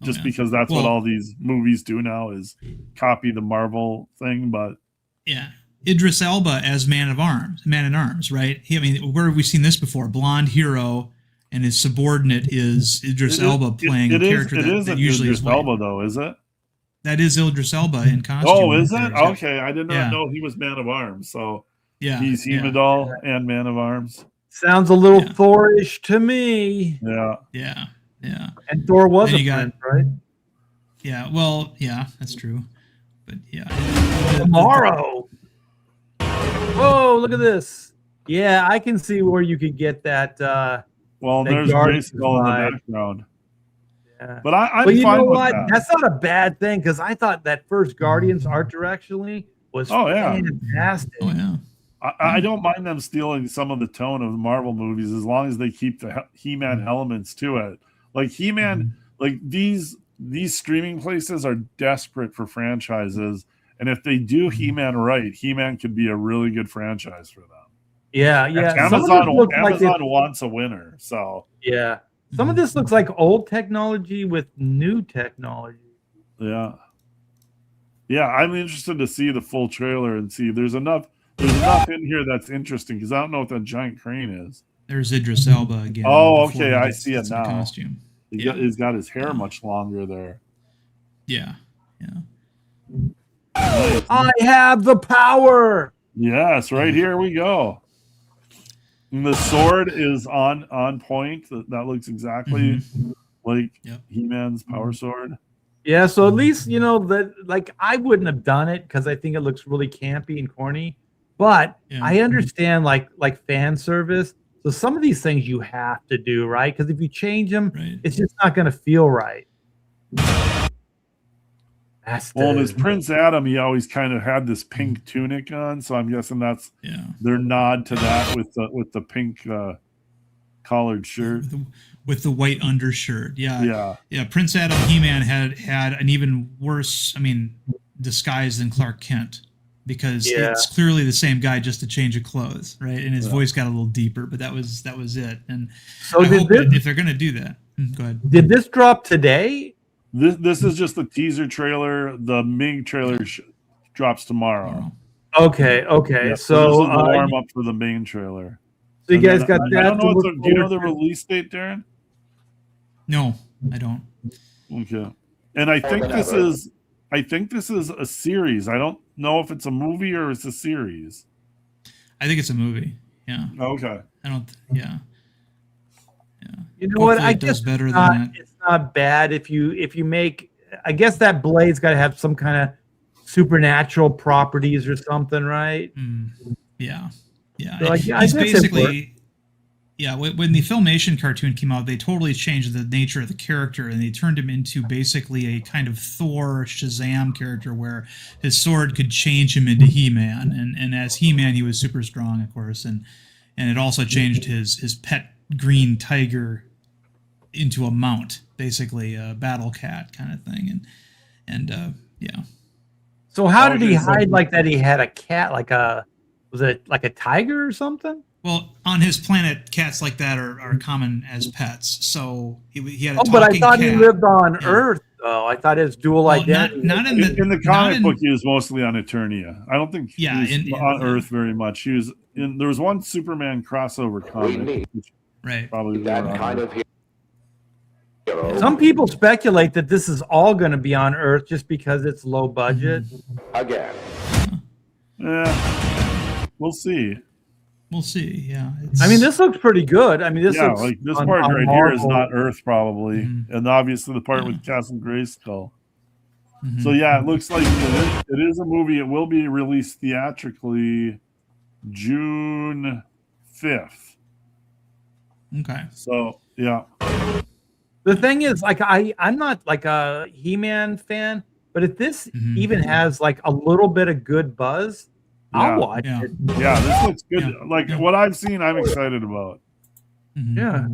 just yeah. because that's what Well- all these movies do now is copy the Marvel thing. But Yeah. Idris Elba as Man at Arms, right? Where have we seen this before? Blonde hero, and his subordinate is Idris Elba playing a character that usually is white. Elba, though, is it? That is Idris Elba in costume. Oh, is right it? there. Okay, I did not Yeah. know he was Man of Arms. So Yeah. he's yeah. Heimdall and Man of Arms. Sounds a little Yeah. Thorish to me. Yeah. Yeah. Yeah. And Thor was Then a you got- prince, right? Yeah. Well, yeah, that's true. But yeah. Tomorrow. Whoa, look at this. Yeah, I can see where you could get that. Well, That there's Guardians Grayskull in vibe. the background. Yeah. But I'm But you fine know with what? that. That's not a bad thing because I thought that first Guardians art directionally was Oh, yeah. fantastic. Oh yeah. I don't mind them stealing some of the tone of the Marvel movies as long as they keep the He-Man elements to it. Like He-Man, like these streaming places are desperate for franchises, and if they do He-Man right, He-Man could be a really good franchise for them. Yeah, yeah. Some of this Amazon looks like wants a winner, so yeah. Some of this looks like old technology with new technology. yeah. Yeah, I'm interested to see the full trailer and see. There's enough in here that's interesting because I don't know what that giant crane is. There's Idris Elba again. Oh, before okay, he I gets see it in the now. costume. Yeah. He's got his hair Yeah. much longer there. Yeah. Yeah. I have the power. Yes, right here we go. And the sword is on point. That looks exactly like Yep. He-Man's power sword. Yeah, so at least that like I wouldn't have done it because I think it looks really campy and corny. But Yeah. I understand like fan service. So some of these things you have to do, right? Because if you change them, Right. it's just not going to feel right. That's Well, and the- as Prince Adam, he always kind of had this pink tunic on, so I'm guessing that's Yeah. their nod to that with the pink collared shirt. With the white undershirt. Yeah. Yeah. Yeah. Prince Adam He-Man had an even worse, disguise than Clark Kent, because Yeah. it's clearly the same guy, just a change of clothes, right? And his Yeah. voice got a little deeper, but that was it. And So I did hope this, if they're going to do that, go ahead. did this drop today? This is just the teaser trailer. The Mig trailer drops tomorrow. Okay. Yeah, So this is the warm up for the main trailer. so you And guys then got I that. don't know to what look do you know the forward to? release date, Darren? No, I don't. Okay. And I think this is a series. I don't know if it's a movie or it's a series. I think it's a movie. Yeah. Okay. I don't. Yeah. Yeah. You know what? Hopefully I it does guess better it's than not, that. it's not bad if you make. I guess that blade's got to have some kind of supernatural properties or something, right? Yeah. Yeah. So, like, yeah, I He's guess it basically. Yeah, when the Filmation cartoon came out, they totally changed the nature of the character, and they turned him into basically a kind of Thor Shazam character, where his sword could change him into He-Man, and as He-Man he was super strong, of course, and it also changed his pet green tiger into a mount, basically a battle cat kind of thing, and yeah. So how did he Okay, so- hide like that? He had a cat, was it like a tiger or something? Well, on his planet, cats like that are common as pets. So he had a Oh, talking but I thought cat. he lived on Yeah. Earth, though. I thought his dual Well, identity. not in In the not comic in- book, he was mostly on Eternia. I don't think Yeah, he was on Earth very much. He was in. There was one Superman crossover comic. need which Right. probably that were on kind Earth. of hero Some people speculate that this is all going to be on Earth just because it's low budget. again. Yeah, we'll see. We'll see. Yeah. I mean, this looks pretty good. I mean, this Yeah, looks like this on- part on right here is Marvel. not Earth probably, Mhm. and obviously the part Yeah. with Castle Grayskull. Mhm. So yeah, it looks like it is a movie. It will be released theatrically June 5th. Okay. So yeah, The thing is, like, I'm not like a He-Man fan, but if this Mhm. even has like a little bit of good buzz, Yeah. I'll watch Yeah. it. yeah, this looks good. Yeah. Like Yeah. what I've seen, I'm excited about. Mhm. Yeah.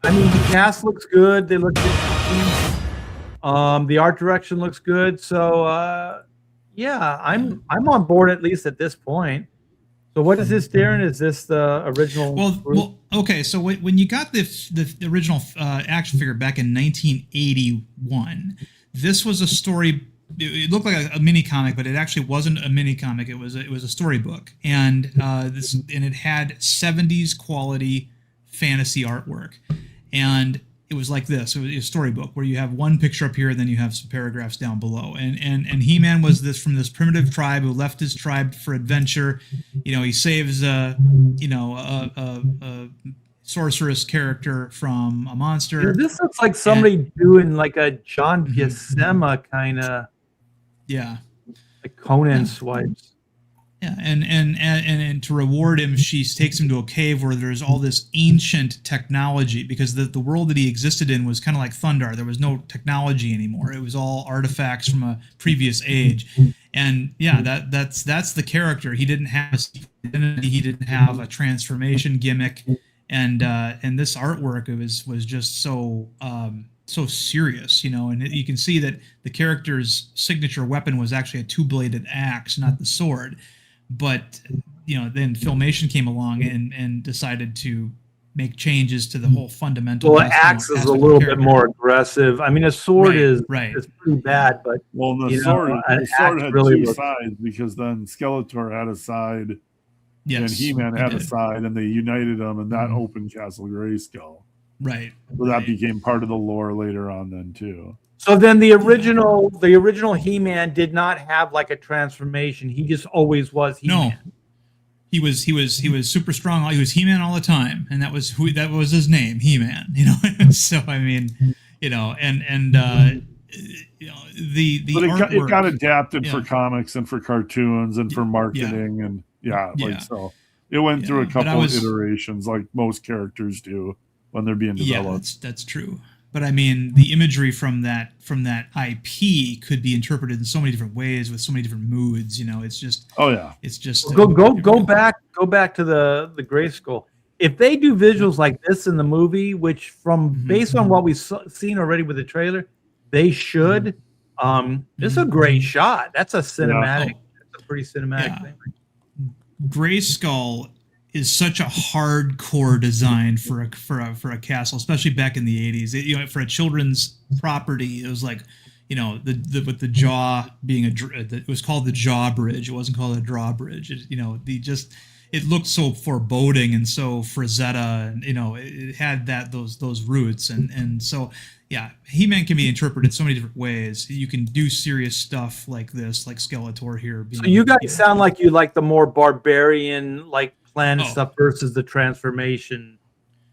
I mean, the cast looks good. They look interesting. The art direction looks good. So, yeah, I'm on board at least at this point. So, what is this, Darren? Is this the original? Well, okay. So when you got the original action figure back in 1981, this was a story. It looked like a mini comic, but it actually wasn't a mini comic. It was a storybook, and it had 70s quality fantasy artwork, and it was like this. It was a storybook where you have one picture up here, and then you have some paragraphs down below. And He-Man was from this primitive tribe who left his tribe for adventure. You know, he saves a sorceress character from a monster. This looks like somebody doing like a John Buscema kind of Yeah. like Conan swipes. Yeah, and to reward him, she takes him to a cave where there's all this ancient technology, because the world that he existed in was kind of like Thundar. There was no technology anymore. It was all artifacts from a previous age. And yeah, that's the character. He didn't have a secret identity. He didn't have a transformation gimmick. And this artwork was just so serious, you know, and you can see that the character's signature weapon was actually a two-bladed axe, not the sword. But you know, then Filmation came along and decided to make changes to the whole fundamental. Well, Axe is a little bit more aggressive. I mean, a sword is pretty bad, but the sword had really two sides, because then Skeletor had a side, yes, and He-Man had a side, and they united them, and that opened Castle Grayskull. Right. So that became part of the lore later on then too. So then the original He-Man did not have like a transformation. He just always was He-Man. No. He was super strong. He was He-Man all the time, and that was his name, He-Man. You know, so I mean, you know, and you know, the but artwork, it got adapted for comics and for cartoons and for marketing and like so. It went through a couple of iterations, like most characters do when they're being developed. Yeah, that's true. But I mean, the imagery from that IP could be interpreted in so many different ways with so many different moods. You know, it's just it's just go back to the Grayskull. If they do visuals like this in the movie, which based on what we've seen already with the trailer, they should. This is a great shot. That's a cinematic. That's a pretty cinematic thing. Grayskull is such a hardcore design for a castle, especially back in the 80s. You know, for a children's property, it was like, you know, with the jaw being it was called the jaw bridge. It wasn't called a drawbridge. You know, it looked so foreboding and so Frazetta, and you know, it had those roots, and so He-Man can be interpreted so many different ways. You can do serious stuff like this, like Skeletor here. So you guys sound like you like the more barbarian, like planet stuff versus the transformation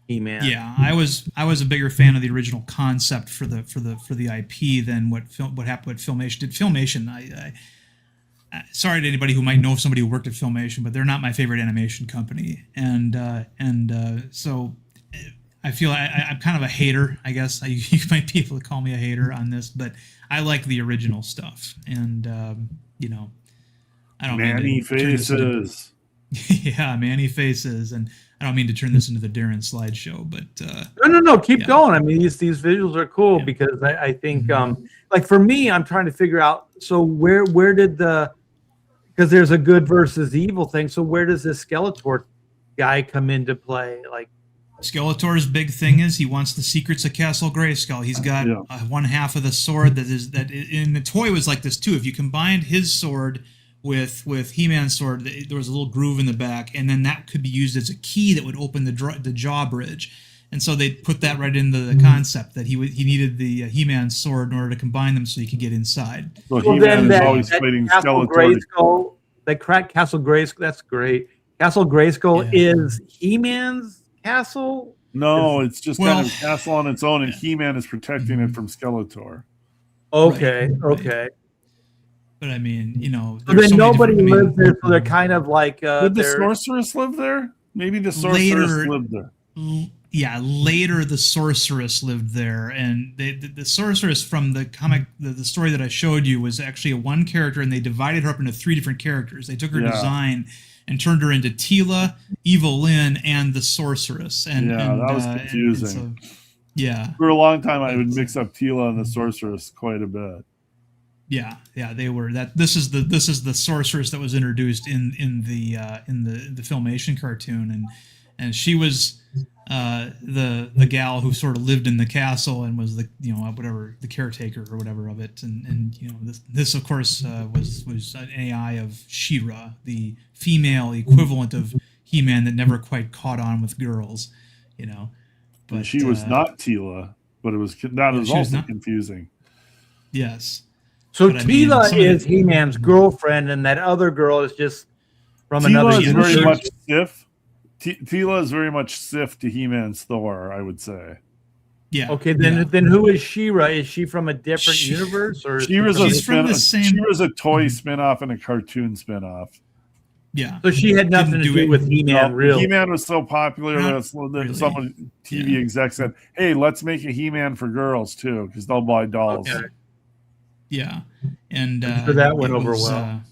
He-Man. Yeah, I was a bigger fan of the original concept for the IP than what happened with Filmation did. Filmation, I sorry to anybody who might know somebody who worked at Filmation, but they're not my favorite animation company, and so I feel I'm kind of a hater, I guess. You might be able to call me a hater on this, but I like the original stuff, and you know, I don't Manny faces. Manny faces, and I don't mean to turn this into the Darren slideshow, but no, keep going. I mean, these visuals are cool because I think like for me, I'm trying to figure out. So where did because there's a good versus evil thing. So where does this Skeletor guy come into play? Like Skeletor's big thing is he wants the secrets of Castle Grayskull. He's got one half of the sword that in the toy was like this too. If you combined his sword with He-Man's sword, there was a little groove in the back, and then that could be used as a key that would open the jaw bridge. And so they put that right into the concept that he needed the He-Man's sword in order to combine them so he could get inside. Well, He-Man is always fighting Skeletor. That cracked Castle Grayskull. That's great. Castle Grayskull is He-Man's castle. No, it's just kind of a castle on its own, and He-Man is protecting it from Skeletor. Okay. But I mean, you know, so then nobody lives there, so they're kind of like. Did the sorceress live there? Maybe the sorceress lived there. Yeah, later the sorceress lived there, and the sorceress from the comic, the story that I showed you was actually a one character, and they divided her up into 3 different characters. They took her design and turned her into Teela, Evil Lyn, and the sorceress. And that was confusing. For a long time, I would mix up Teela and the sorceress quite a bit. Yeah, they were that. This is the sorceress that was introduced in the Filmation cartoon, and she was the gal who sort of lived in the castle and was the the caretaker or whatever of it, and you know this of course was an AI of She-Ra, the female equivalent of He-Man that never quite caught on with girls, you know. But she was not Teela, but it was also confusing. Yes. So Teela is He-Man's girlfriend, and that other girl is just from another universe. Very much Sif. Teela is very much Sif to He-Man's Thor, I would say. Yeah. Okay, then who is She-Ra? Is she from a different universe, or she was a toy spinoff and a cartoon spinoff. Yeah. So she had nothing to do with He-Man. Really, He-Man was so popular that someone TV exec said, "Hey, let's make a He-Man for girls too, because they'll buy dolls." Okay. Yeah, and so that went over well.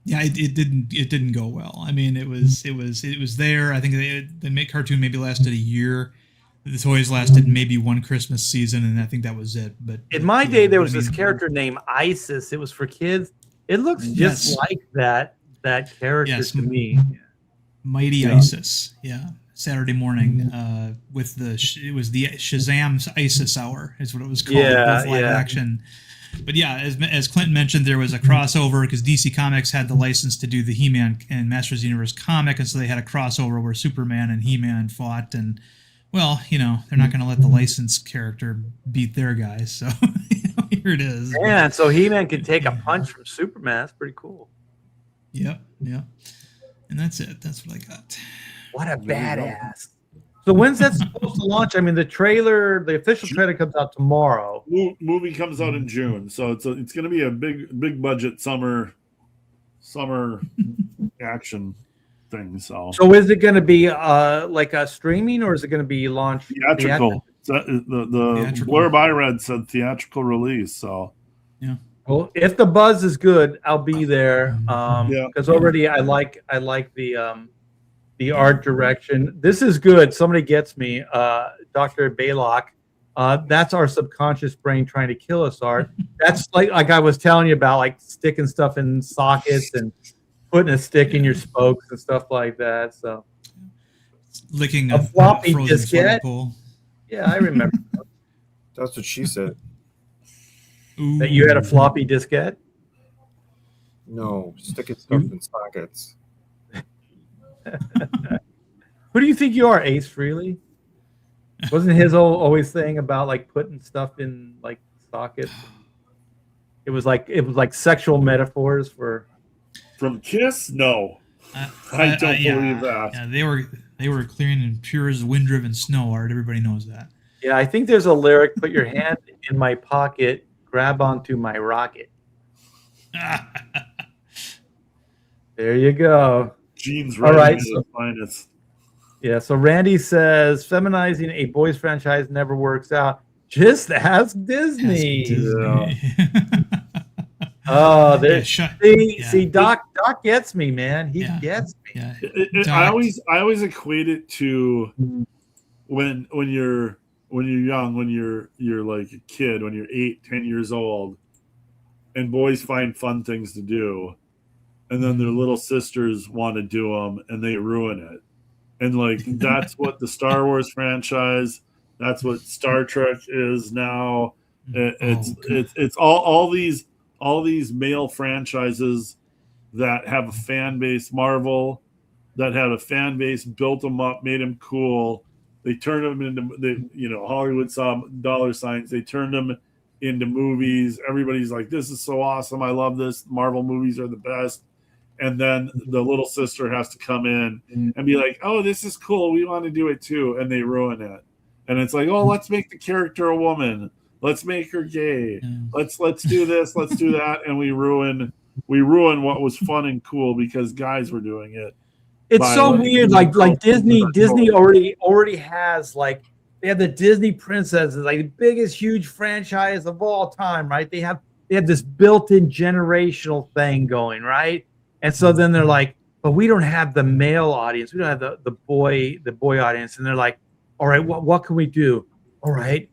Yeah, it didn't go well. I mean, it was there. I think the cartoon maybe lasted a year. The toys lasted maybe one Christmas season, and I think that was it. But in my day, there was this character named Isis. It was for kids. It looks just like that character to me. Mighty Isis. Yeah. Saturday morning with it was the Shazam ISIS Hour is what it was called. Yeah, both live action. But yeah, as Clinton mentioned, there was a crossover because DC Comics had the license to do the He-Man and Masters of the Universe comic, and so they had a crossover where Superman and He-Man fought. And well, they're not going to let the licensed character beat their guys, so here it is. Yeah, and so He-Man can take a punch from Superman. That's pretty cool. Yep. And that's it. That's what I got. What a badass. So when's that supposed to launch? I mean, the official trailer comes out tomorrow. Movie comes out in June, so it's going to be a big budget summer action thing. So is it going to be like a streaming, or is it going to be launched theatrical? The blurb I read said theatrical release. So yeah. Well, if the buzz is good, I'll be there. Because already I like the art direction. This is good. Somebody gets me. Dr. Baylock. That's our subconscious brain trying to kill us, Art. That's like I was telling you about, like sticking stuff in sockets and putting a stick in your spokes and stuff like that. So licking a floppy frozen diskette. Yeah, I remember. That's what she said. Ooh. That you had a floppy diskette? No, sticking stuff in sockets. Who do you think you are, Ace Frehley? Wasn't his always thing about like putting stuff in like sockets? It was like sexual metaphors from Kiss. No, I don't believe that. Yeah, they were clearing and pure as wind-driven snow. Art, everybody knows that. Yeah, I think there's a lyric: "Put your hand in my pocket, grab onto my rocket." There you go. Gene's all right. Finest. Yeah, so Randy says feminizing a boys franchise never works out. Just ask Disney. Yeah. Oh, see, Doc gets me, man. He gets me. Yeah. I always equate it to when you're young, when you're like a kid, when you're 8-10 years old, and boys find fun things to do, and then their little sisters want to do them, and they ruin it. And like that's what the Star Wars franchise, that's what Star Trek is now. It's all these male franchises that have a fan base. Marvel, that had a fan base, built them up, made them cool. They turned them into Hollywood saw dollar signs. They turned them into movies. Everybody's like, this is so awesome. I love this. Marvel movies are the best. And then the little sister has to come in and be like, oh, this is cool. We want to do it too. And they ruin it. And it's like, oh, let's make the character a woman. Let's make her gay. Let's do this. Let's do that. And we ruin what was fun and cool because guys were doing it. It's so weird. Like Disney already has, like, they have the Disney princesses, like the biggest huge franchise of all time, right? They have this built-in generational thing going, right? And so then they're like, but we don't have the male audience. We don't have the boy audience. And they're like, all right, what can we do? All right,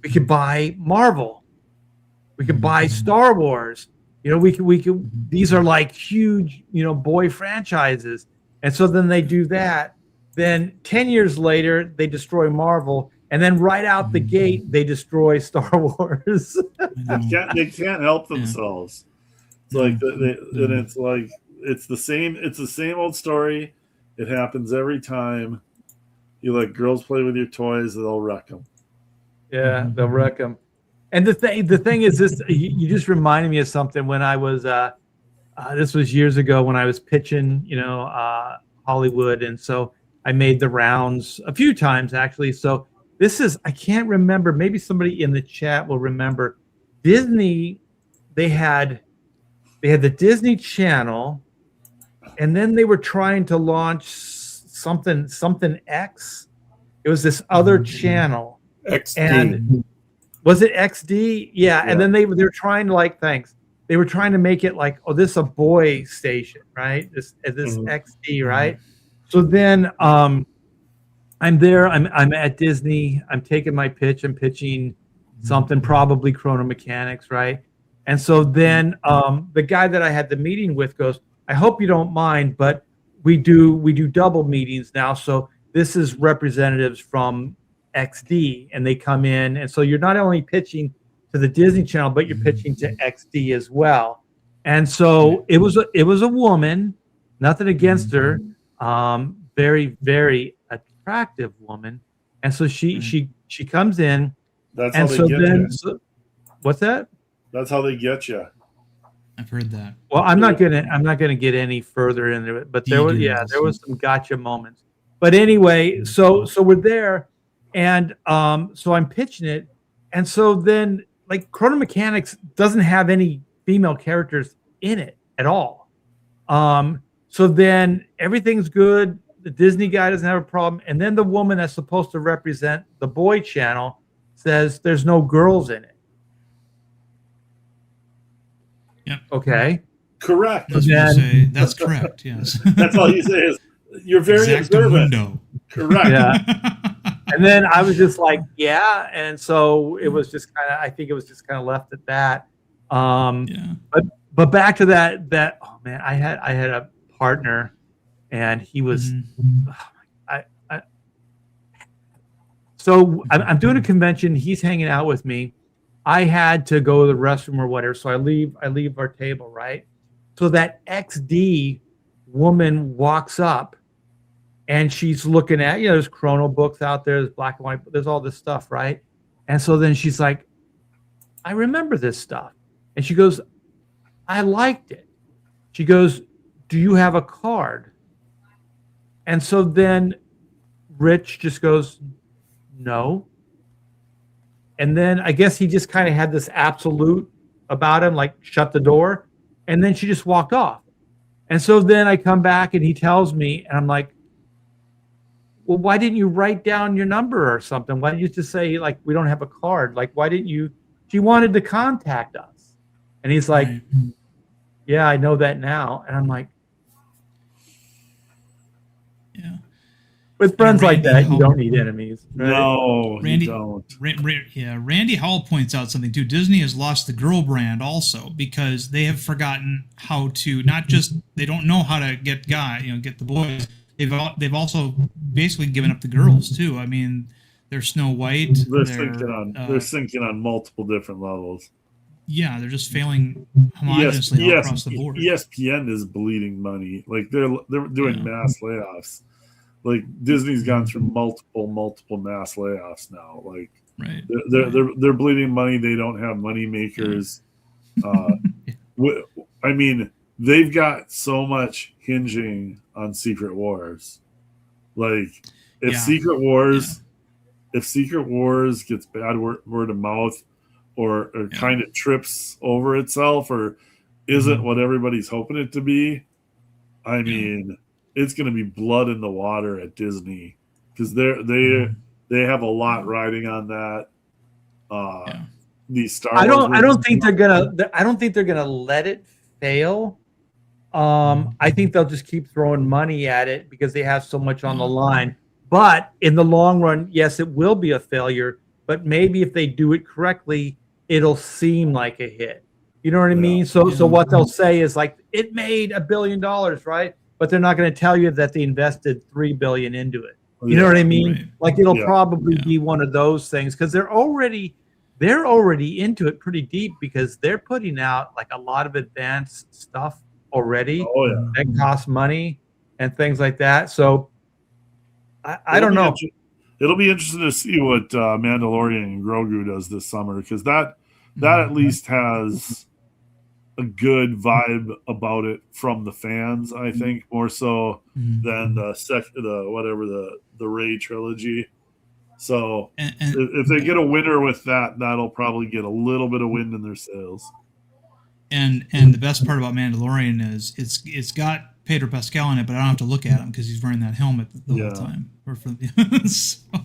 we could buy Marvel. We could buy Star Wars. We could. These are like huge, boy franchises. And so then they do that. Then 10 years later, they destroy Marvel. And then right out the gate, they destroy Star Wars. They can't help themselves. It's like, and it's like, it's the same old story. It happens every time. You let girls play with your toys, they'll wreck them. Yeah, they'll wreck them. And the thing is, this you just reminded me of something when I was this was years ago when I was pitching, Hollywood, and so I made the rounds a few times actually. So this is, I can't remember. Maybe somebody in the chat will remember. Disney, they had the Disney Channel, and then they were trying to launch something X. It was this other channel. XD. And was it XD? Yeah. And then they're trying to they were trying to make it like, oh, this is a boy station, right? This XD, right? So then I'm there. I'm at Disney. I'm taking my pitch. I'm pitching something, probably Chrono Mechanics, right? And so then the guy that I had the meeting with goes, I hope you don't mind, but we do double meetings now. So this is representatives from XD, and they come in, and so you're not only pitching to the Disney Channel, but you're pitching to XD as well. And so it was a woman, nothing against her, very, very attractive woman. And so she comes in, That's and how they so get then you. what's that? That's how they get you. I've heard that. Well, I'm not gonna get any further into it, but there was some gotcha moments. But anyway, so we're there, and so I'm pitching it, and so then like Chrono Mechanics doesn't have any female characters in it at all. So then everything's good. The Disney guy doesn't have a problem, and then the woman that's supposed to represent the boy channel says there's no girls in it. Yep. Okay. Correct. That's, Then- say, that's correct. Yes. That's all you say is you're very observant. Exactamundo. Correct. Yeah. And then I was just like, yeah. And so it was just I think it was just kind of left at that. Yeah. But back to that, oh man, I had a partner, and he was, so I'm doing a convention. He's hanging out with me. I had to go to the restroom or whatever. So I leave our table, right? So that XD woman walks up, and she's looking at, there's chrono books out there, there's black and white, there's all this stuff, right? And so then she's like, I remember this stuff. And she goes, I liked it. She goes, do you have a card? And so then Rich just goes, no. And then I guess he just kind of had this absolute about him, like shut the door. And then she just walked off. And so then I come back and he tells me, and I'm like, well, why didn't you write down your number or something? Why didn't you just say, like, we don't have a card? Like, why didn't you? She wanted to contact us. And he's like, Right. yeah, I know that now. And I'm like, Yeah. with friends like Randy that, you Hall- don't need enemies. Right? No, Randy- you don't. Randy Hall points out something too. Disney has lost the girl brand also because they have forgotten how to not just they don't know how to get get the boys. They've also basically given up the girls too. I mean, they're Snow White. They're sinking on multiple different levels. Yeah, they're just failing homogeneously all across the board. ESPN is bleeding money. Like they're doing mass layoffs. Like Disney's gone through multiple mass layoffs now. Like Right. they're bleeding money. They don't have money makers. I mean, they've got so much hinging on Secret Wars. Like if Secret Wars gets bad word of mouth or kind of trips over itself or isn't what everybody's hoping it to be, I mean, it's going to be blood in the water at Disney because they have a lot riding on that. These Star Wars. I don't think they're gonna let it fail. I think they'll just keep throwing money at it because they have so much on the line. But in the long run, yes, it will be a failure. But maybe if they do it correctly, it'll seem like a hit. You know what I mean? So what they'll say is like it made $1 billion, right? But they're not going to tell you that they invested $3 billion into it. You know what I mean? Right. Like it'll probably be one of those things because they're already into it pretty deep because they're putting out like a lot of advanced stuff already that costs money and things like that. So I don't know. It'll be interesting to see what Mandalorian and Grogu does this summer because that at least has a good vibe about it from the fans. I think more so than the Rey trilogy. So And if they get a winner with that, that'll probably get a little bit of wind in their sails. And the best part about Mandalorian is it's got Pedro Pascal in it, but I don't have to look at him because he's wearing that helmet the whole time.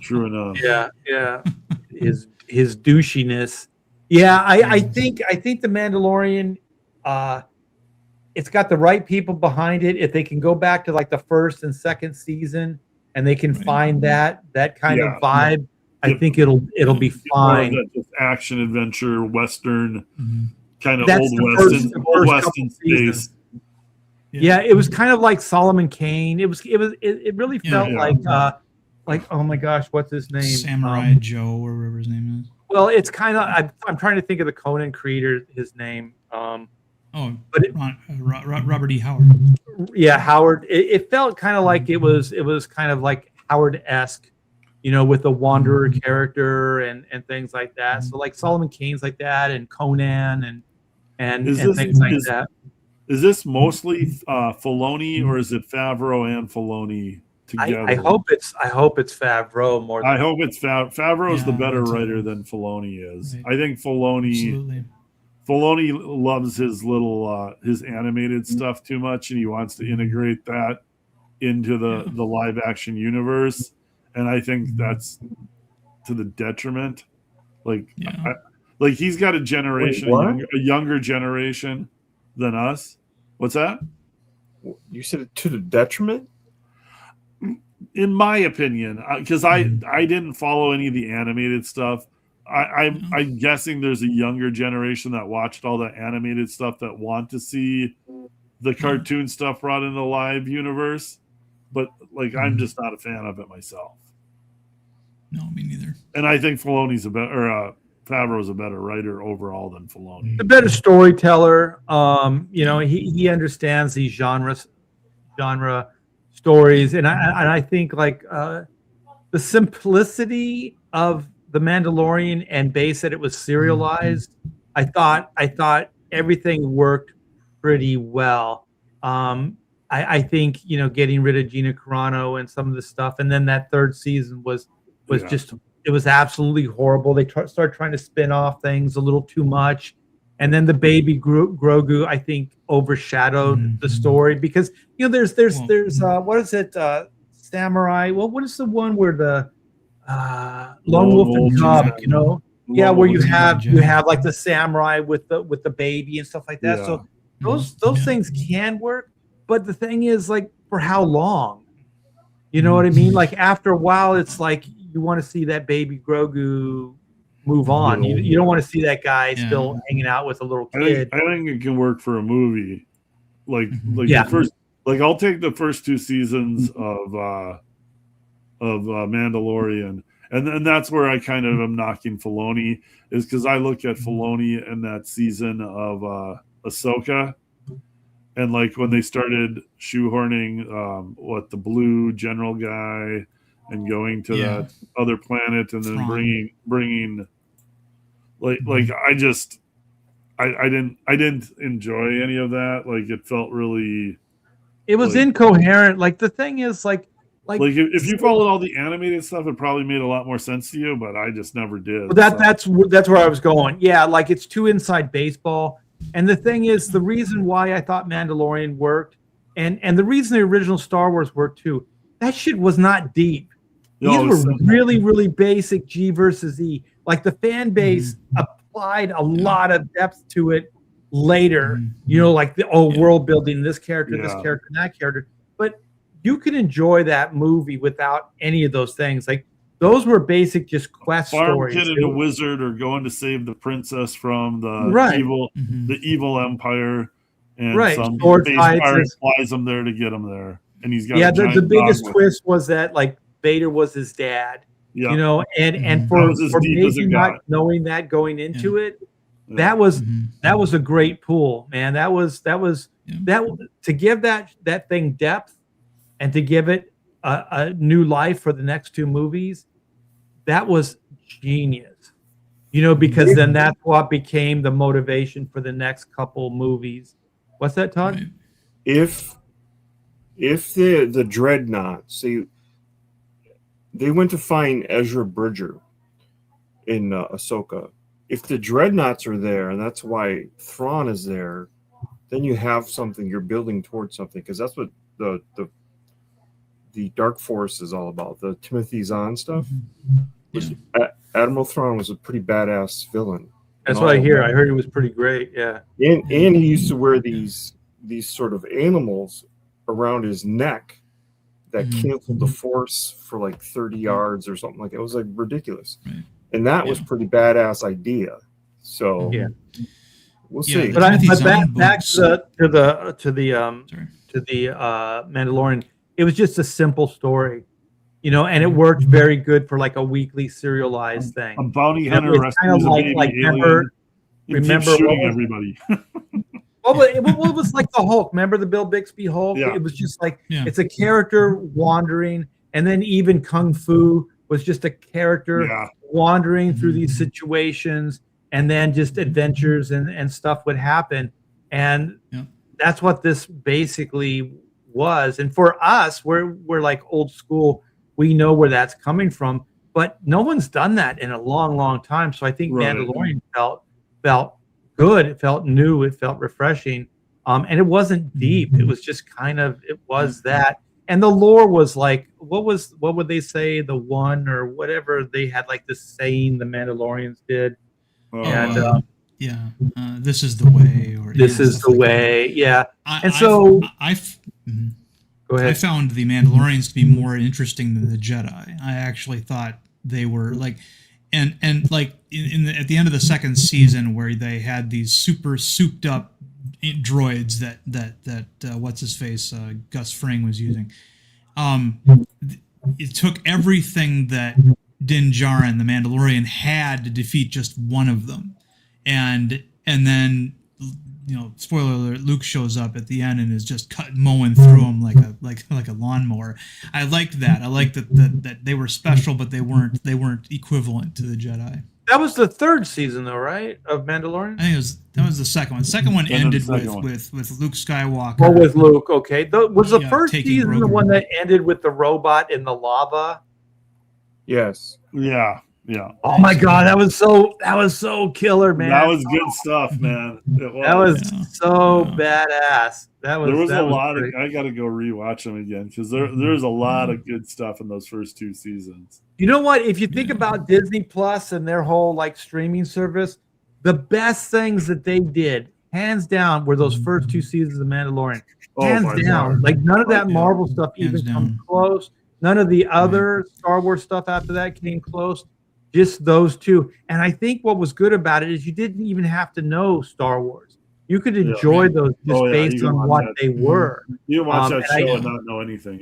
True enough. Yeah. his douchiness. Yeah, I think the Mandalorian. It's got the right people behind it. If they can go back to like the first and second season, and they can find that kind of vibe, I think it'll be fine. Just action adventure western kind of That's old western space. Yeah, it was kind of like Solomon Kane. It really felt like like, oh my gosh, what's his name? Samurai Joe or whatever his name is. Well, it's kind of I'm trying to think of the Conan creator, his name. But Robert E. Howard. Yeah, Howard. It felt kind of like it was kind of like Howard-esque, with the Wanderer character and things like that. So like Solomon Kane's like that, and Conan and things like that. Is this mostly Filoni, or is it Favreau and Filoni together? I hope it's Favreau more. I hope it's Favreau's Yeah, the better me too. writer than Filoni is. Right. I think Filoni loves his little his animated stuff too much, and he wants to integrate that into the live action universe, and I think that's to the detriment. Like, like he's got a generation, a younger generation than us. What's that? You said it to the detriment? In my opinion, because I didn't follow any of the animated stuff. I'm guessing there's a younger generation that watched all the animated stuff that want to see the cartoon stuff brought in the live universe, but like I'm just not a fan of it myself. No, me neither. And I think Filoni's Favreau's a better writer overall than Filoni. A better storyteller. He understands these genre stories, and I think like the simplicity of The Mandalorian and base that it was serialized. I thought everything worked pretty well. I think getting rid of Gina Carano and some of the stuff, and then that third season was just. It was absolutely horrible. They started trying to spin off things a little too much. And then the baby Grogu, I think, overshadowed the story because, there's what is it? Samurai. Well, what is the one where the Lone Wolf and Cub, where you have like the samurai with the baby and stuff like that. Yeah. So those things can work. But the thing is, like, for how long? You know what I mean? Like, after a while, it's like, you want to see that baby Grogu move on. You don't want to see that guy still hanging out with a little kid. I think it can work for a movie. The first, I'll take the first two seasons of Mandalorian, and that's where I kind of am knocking Filoni, is because I look at Filoni in that season of Ahsoka, and like when they started shoehorning the blue general guy. And going to that other planet, and then bringing, I didn't enjoy any of that. Like, it felt really. It was incoherent. Like, the thing is, like if you followed all the animated stuff, it probably made a lot more sense to you. But I just never did. That's where I was going. Yeah, like, it's too inside baseball. And the thing is, the reason why I thought Mandalorian worked, and the reason the original Star Wars worked too, that shit was not deep. These were really, really basic G versus E. Like, the fan base applied a lot of depth to it later, like the world building, this character, and that character. But you can enjoy that movie without any of those things. Like, those were basic just quest stories. Kid and a wizard are going to save the princess from the evil empire, and some base pirate flies them there to get them there. And he's got the biggest twist was that, like, Vader was his dad, and for maybe not knowing that going into it, that was a great pull, man. That was to give that thing depth and to give it a new life for the next two movies. That was genius, because then that's what became the motivation for the next couple movies. What's that, Todd? Right. If the Dreadnought, see. They went to find Ezra Bridger in Ahsoka. If the Dreadnoughts are there, and that's why Thrawn is there, then you have something. You're building towards something, because that's what the Dark Force is all about. The Timothy Zahn stuff. Admiral Thrawn was a pretty badass villain. That's what I hear. I heard he was pretty great. Yeah. And he used to wear these sort of animals around his neck that canceled the Force for like 30 yards or something like that. It was like ridiculous. Right. And that was pretty badass idea. So we'll see. But back to the Mandalorian, it was just a simple story. and it worked very good for like a weekly serialized thing. A bounty And hunter it's rescues kind of a baby alien. remember Keeps shooting what was- everybody. Well, but it was like the Hulk. Remember the Bill Bixby Hulk? Yeah. It was just like Yeah. it's a character wandering, and then even Kung Fu was just a character Yeah. wandering through these situations, and then just adventures and stuff would happen, and that's what this basically was. And for us, we're like old school. We know where that's coming from, but no one's done that in a long, long time. So I think Right. Mandalorian felt good. It felt new. It felt refreshing. And it wasn't deep. It was just it was that. And the lore was like, what would they say? The one or whatever they had like this saying the Mandalorians did. And this is the way, or this is the like way. that. Yeah. Go ahead. I I found the Mandalorians to be more interesting than the Jedi. I actually thought they were like, and like at the end of the second season where they had these super souped up droids that what's his face Gus Fring was using. It took everything that Din Djarin, the Mandalorian, had to defeat just one of them, and then spoiler alert, Luke shows up at the end and is just mowing through them like a lawnmower. I liked that. I liked that they were special, but they weren't equivalent to the Jedi. That was the third season, though, right? Of Mandalorian. I think that was the second one. The second one ended with Luke Skywalker. Oh, with Luke. Okay, was the first taking season the Grogu. one that ended with the robot in the lava? Yes. Yeah. Oh my God, that was so killer, man. That was good stuff, man. That was so badass. There was a lot of. I got to go rewatch them again because there's a lot of good stuff in those first two seasons. You know what? If you think about Disney Plus and their whole like streaming service, the best things that they did, hands down, were those first two seasons of Mandalorian. Hands down. God. Like none of that Marvel stuff Hands even comes down. close. None of the other Star Wars stuff after that came close. Just those two. And I think what was good about it is you didn't even have to know Star Wars. You could enjoy those just based on what they were. You can watch that show I- and not know anything.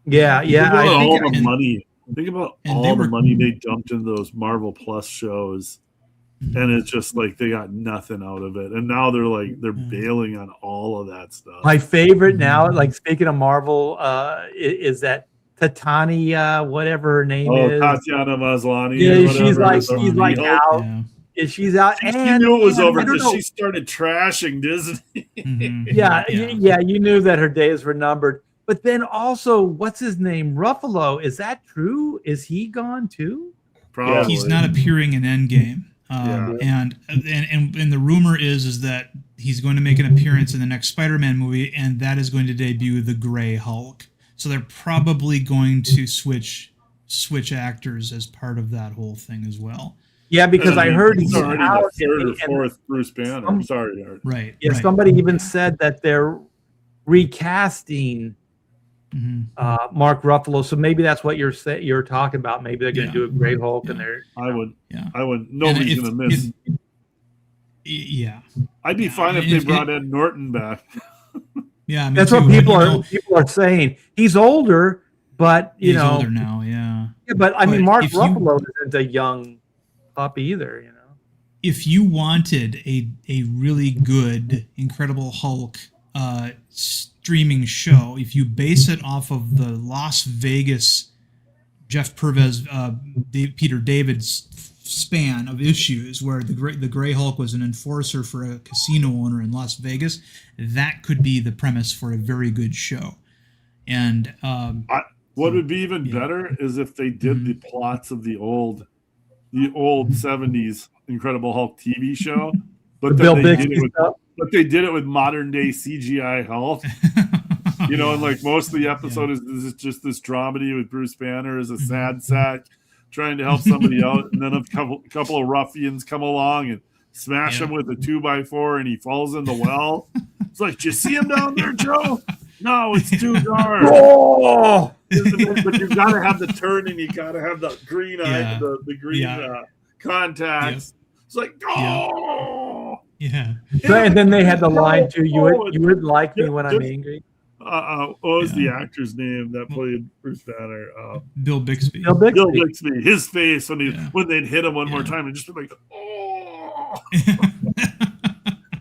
Yeah. Think about I all think the money. Think about all the money they dumped into those Marvel Plus shows, and it's just like they got nothing out of it. And now they're bailing on all of that stuff. my favorite now, like speaking of Marvel, is that Tatiana, whatever her name is. Tatiana Maslany. Yeah, whatever. she's like out. Yeah. She's out. She knew it was over I don't because know. she started trashing Disney. Yeah, you knew that her days were numbered. But then also, what's his name? Ruffalo. Is that true? Is he gone too? Probably. He's not appearing in Endgame. And the rumor is that he's going to make an appearance in the next Spider-Man movie, and that is going to debut the Gray Hulk. So they're probably going to switch actors as part of that whole thing as well. Yeah, because I heard he's already out, the third or and- fourth Bruce Banner. I'm sorry, Art. Right. Yeah, right. somebody even said that they're recasting Mark Ruffalo. So maybe that's what you're talking about. Maybe they're going to do a Gray Hulk, and they're. I would. Nobody's going to miss. Yeah. I'd be fine if they brought Ed Norton back. Yeah, that's what people are saying. He's older, but he's older now. Yeah. Yeah, but I mean, Mark Ruffalo isn't a young pup either. If you wanted a really good Incredible Hulk streaming show, if you base it off of the Las Vegas Jeff Pervez, Peter David's span of issues, where the Gray Hulk was an enforcer for a casino owner in Las Vegas, that could be the premise for a very good show. And what would be even better is if they did the plots of the old 70s Incredible Hulk TV show, but then they did it with modern day CGI Hulk. And like most of the episode is just this dramedy with Bruce Banner as a sad sack trying to help somebody out, and then a couple of ruffians come along and smash him with a 2x4, and he falls in the well. It's like, do you see him down there, Joe? No, it's too dark. Oh! But you've got to have the turn, and you got to have the green eye, the green contacts. It's like, Yeah. And then they had the line too. You would like me when I'm angry. what was the Yeah. actor's name that played Bruce Banner? Bill Bixby. Bill Bixby. Bill Bixby. His face when Yeah. when they'd hit him one more Yeah. time and just be like, oh.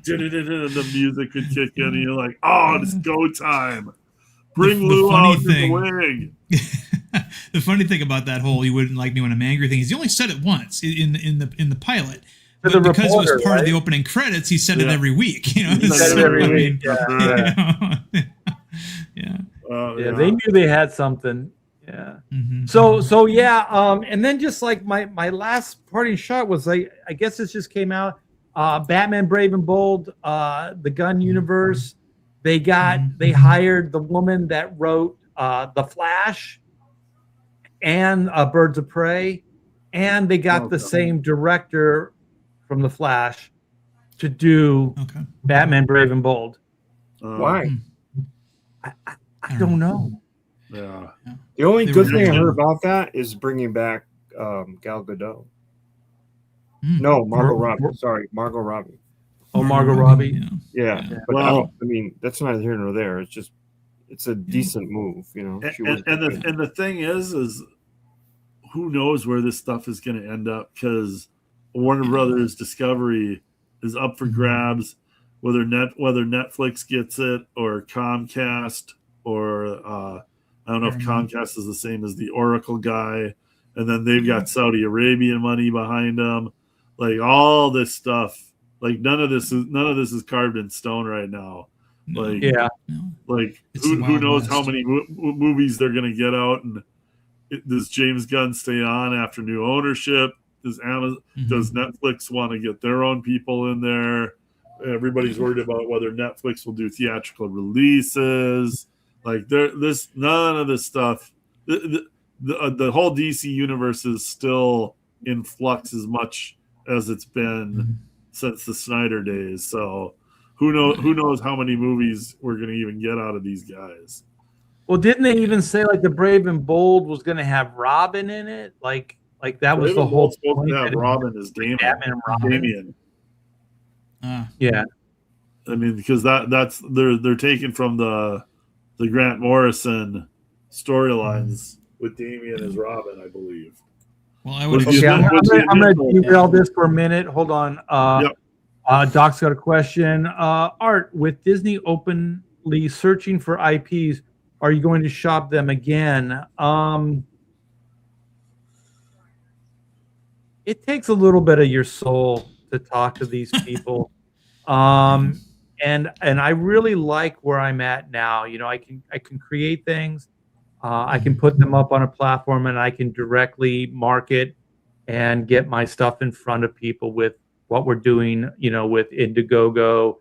The music would kick in, and you're like, oh, it's go time. Bring The Lou funny out in the thing- wing. The funny thing about that whole "you wouldn't like me when I'm angry" thing is he only said it once in the pilot, To but the because it reporter, was part of the right? opening credits, he said it Yeah. every week. You know, He said it So, every I week, mean, That's yeah. right. you know, yeah. Yeah, they knew they had something. Yeah. Mhm. So yeah, and then just like my last parting shot was like, I guess this just came out. Batman Brave and Bold, the Gun Universe. They hired the woman that wrote The Flash and Birds of Prey, and they got the Okay. same director from The Flash to do Okay. Batman Brave and Bold. Why? I don't know. Yeah. The only They good were thing I good. heard about that is bringing back Gal Gadot. Mm. No, Margot Mar- Robbie. Sorry, Margot Robbie. Oh, Margot Robbie. Yeah. Yeah, Yeah. but Well- I mean, that's neither here nor there. It's just, it's a decent move, you know. She was And the thing is who knows where this stuff is going to end up, because Warner Brothers Discovery is up for grabs, whether Netflix gets it or Comcast, or I don't know if Comcast is the same as the Oracle guy, and then they've got Saudi Arabian money behind them. Like all this stuff, like none of this is carved in stone right now. No. Like Yeah. No. like It's the who Wild knows how West. many movies they're going to get out, and does James Gunn stay on after new ownership? Does does Netflix want to get their own people in there? Everybody's worried about whether Netflix will do theatrical releases. Like none of this stuff. The whole DC universe is still in flux as much as it's been since the Snyder days. So who knows how many movies we're going to even get out of these guys. Well, didn't they even say like the Brave and Bold was going to have Robin in it? Like that was the whole supposed point. to have that it- Robin as Damon. Batman and Robin. Damian. Yeah. I mean, because that's they're taken from the Grant Morrison storylines with Damian as Robin, I believe. Well, I would. Was Okay, I'm What's going the to initial? derail this for a minute. Hold on. Yep. Doc's got a question. Art, with Disney openly searching for IPs, are you going to shop them again? It takes a little bit of your soul to talk to these people. And I really like where I'm at now. You know, I can create things. I can put them up on a platform, and I can directly market and get my stuff in front of people with what we're doing, you know, with Indiegogo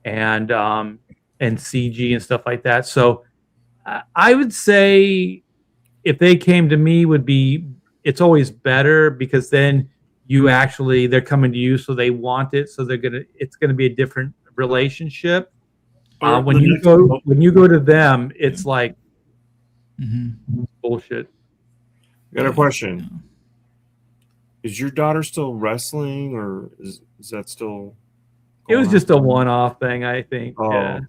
and CG and stuff like that. So I would say if they came to me, it's always better, because then they're coming to you, so they want it, so it's gonna be a different relationship. When you go to them, it's like bullshit. I got a question. Is your daughter still wrestling, or is that still? It was going just on? a one-off thing, I think. Oh, Yeah.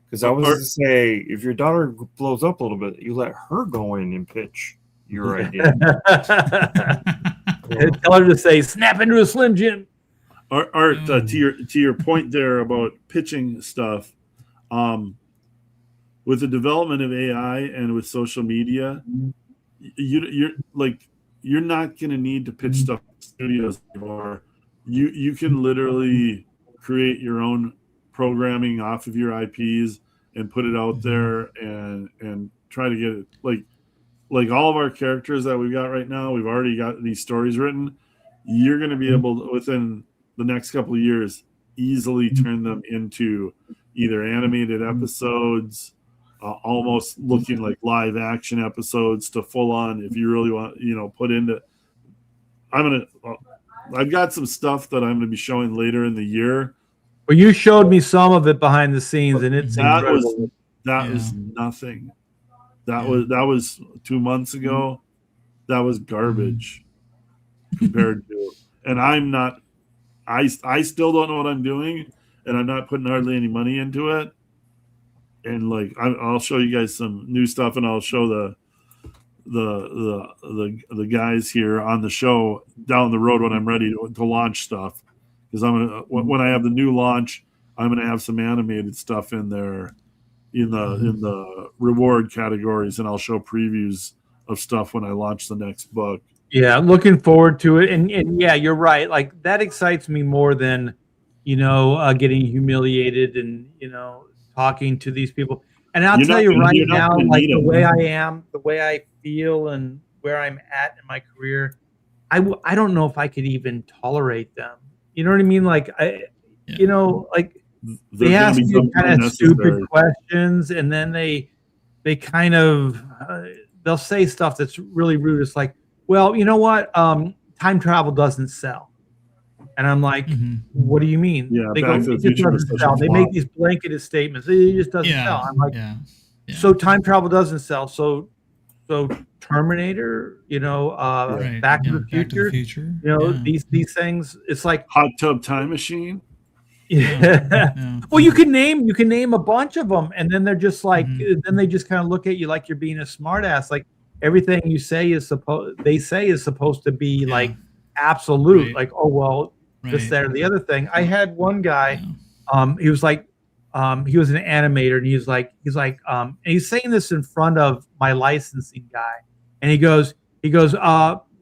because I was going to say, if your daughter blows up a little bit, you let her go in and pitch your idea. Tell her to say, "Snap into a Slim Jim." Art, to your point there about pitching stuff, with the development of AI and with social media, you're not going to need to pitch stuff to studios anymore. You can literally create your own programming off of your IPs and put it out there and try to get it like all of our characters that we've got right now. We've already got these stories written. You're going to be able to, within the next couple of years, easily turn them into either animated episodes, almost looking like live action episodes, to full on, if you really want, put into. I've got some stuff that I'm going to be showing later in the year. Well, you showed me some of it behind the scenes, and it's incredible. That was nothing. That was 2 months ago. That was garbage compared to. And I'm not. I still don't know what I'm doing, and I'm not putting hardly any money into it. and like I'll show you guys some new stuff, and I'll show the guys here on the show down the road when I'm ready to launch stuff, because when I have the new launch, I'm gonna have some animated stuff in there in the reward categories, and I'll show previews of stuff when I launch the next book. Yeah, looking forward to it. And yeah, you're right. Like that excites me more than, getting humiliated and, talking to these people. And I'll tell you right now, like the way I am, the way I feel and where I'm at in my career, I don't know if I could even tolerate them. You know what I mean? Like they ask you kind of stupid questions, and then they kind of they'll say stuff that's really rude. It's like, well, you know what? Time travel doesn't sell. And I'm like, what do you mean? Yeah, they go, it just doesn't sell. They make these blanketed statements. It just doesn't sell. I'm like, so time travel doesn't sell. So Terminator, Back to the Future, these things. It's like Hot Tub Time Machine. Yeah. Well, you can name a bunch of them, and then they're just like, then they just kind of look at you like you're being a smartass. Like everything you say is supposed to be like absolute. Right. Like, oh well, this, that, or the other thing. I had one guy, he was like, he was an animator, and he's like, and he's saying this in front of my licensing guy, and he goes,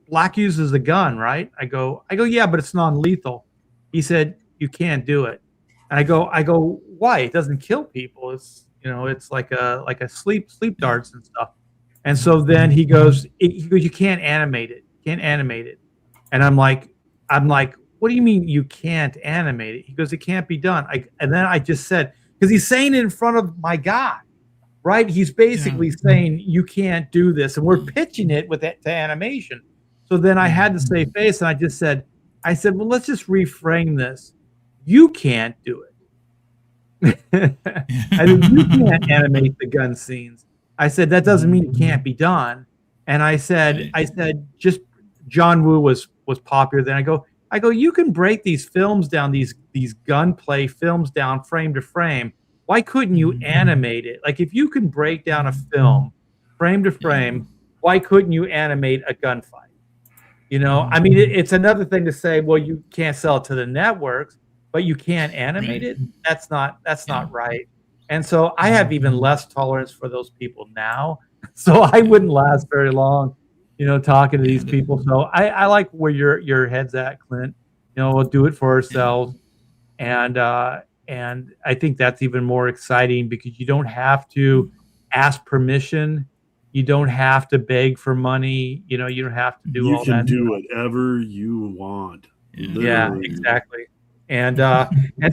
Black uses a gun, right? I go, yeah, but it's non-lethal. He said, you can't do it. And I go, why? It doesn't kill people. It's, it's like a sleep darts and stuff. And so then he goes, you can't animate it. And I'm like, what do you mean you can't animate it? He goes, it can't be done. And then I just said, because he's saying it in front of my guy, right? He's basically saying you can't do this, and we're pitching it to animation. So then I had to save face, and I said, well, let's just reframe this. You can't do it. I mean, you can't animate the gun scenes. I said that doesn't mean it can't be done. And I said just John Woo was popular then. I go, you can break these films down, these gunplay films down frame to frame. Why couldn't you animate it? Like if you can break down a film frame to frame, why couldn't you animate a gunfight? I mean, it's another thing to say, well, you can't sell it to the networks, but you can't animate it. That's not right. And so I have even less tolerance for those people now. So I wouldn't last very long, talking to these people. So I like where your head's at, Clint. We'll do it for ourselves. And I think that's even more exciting because you don't have to ask permission. You don't have to beg for money. You don't have to do all that. You can do whatever you want. Yeah, exactly. And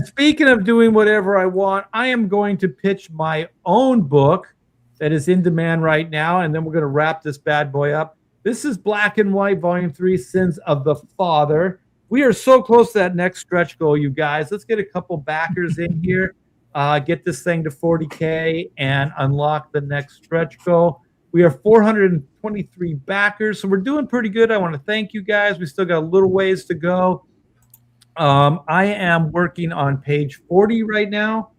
speaking of doing whatever I want, I am going to pitch my own book that is in demand right now, and then we're going to wrap this bad boy up. This is Black and White, Volume 3, Sins of the Father. We are so close to that next stretch goal, you guys. Let's get a couple backers in here, get this thing to 40K, and unlock the next stretch goal. We are 423 backers, so we're doing pretty good. I want to thank you guys. We still got a little ways to go. I am working on page 40 right now,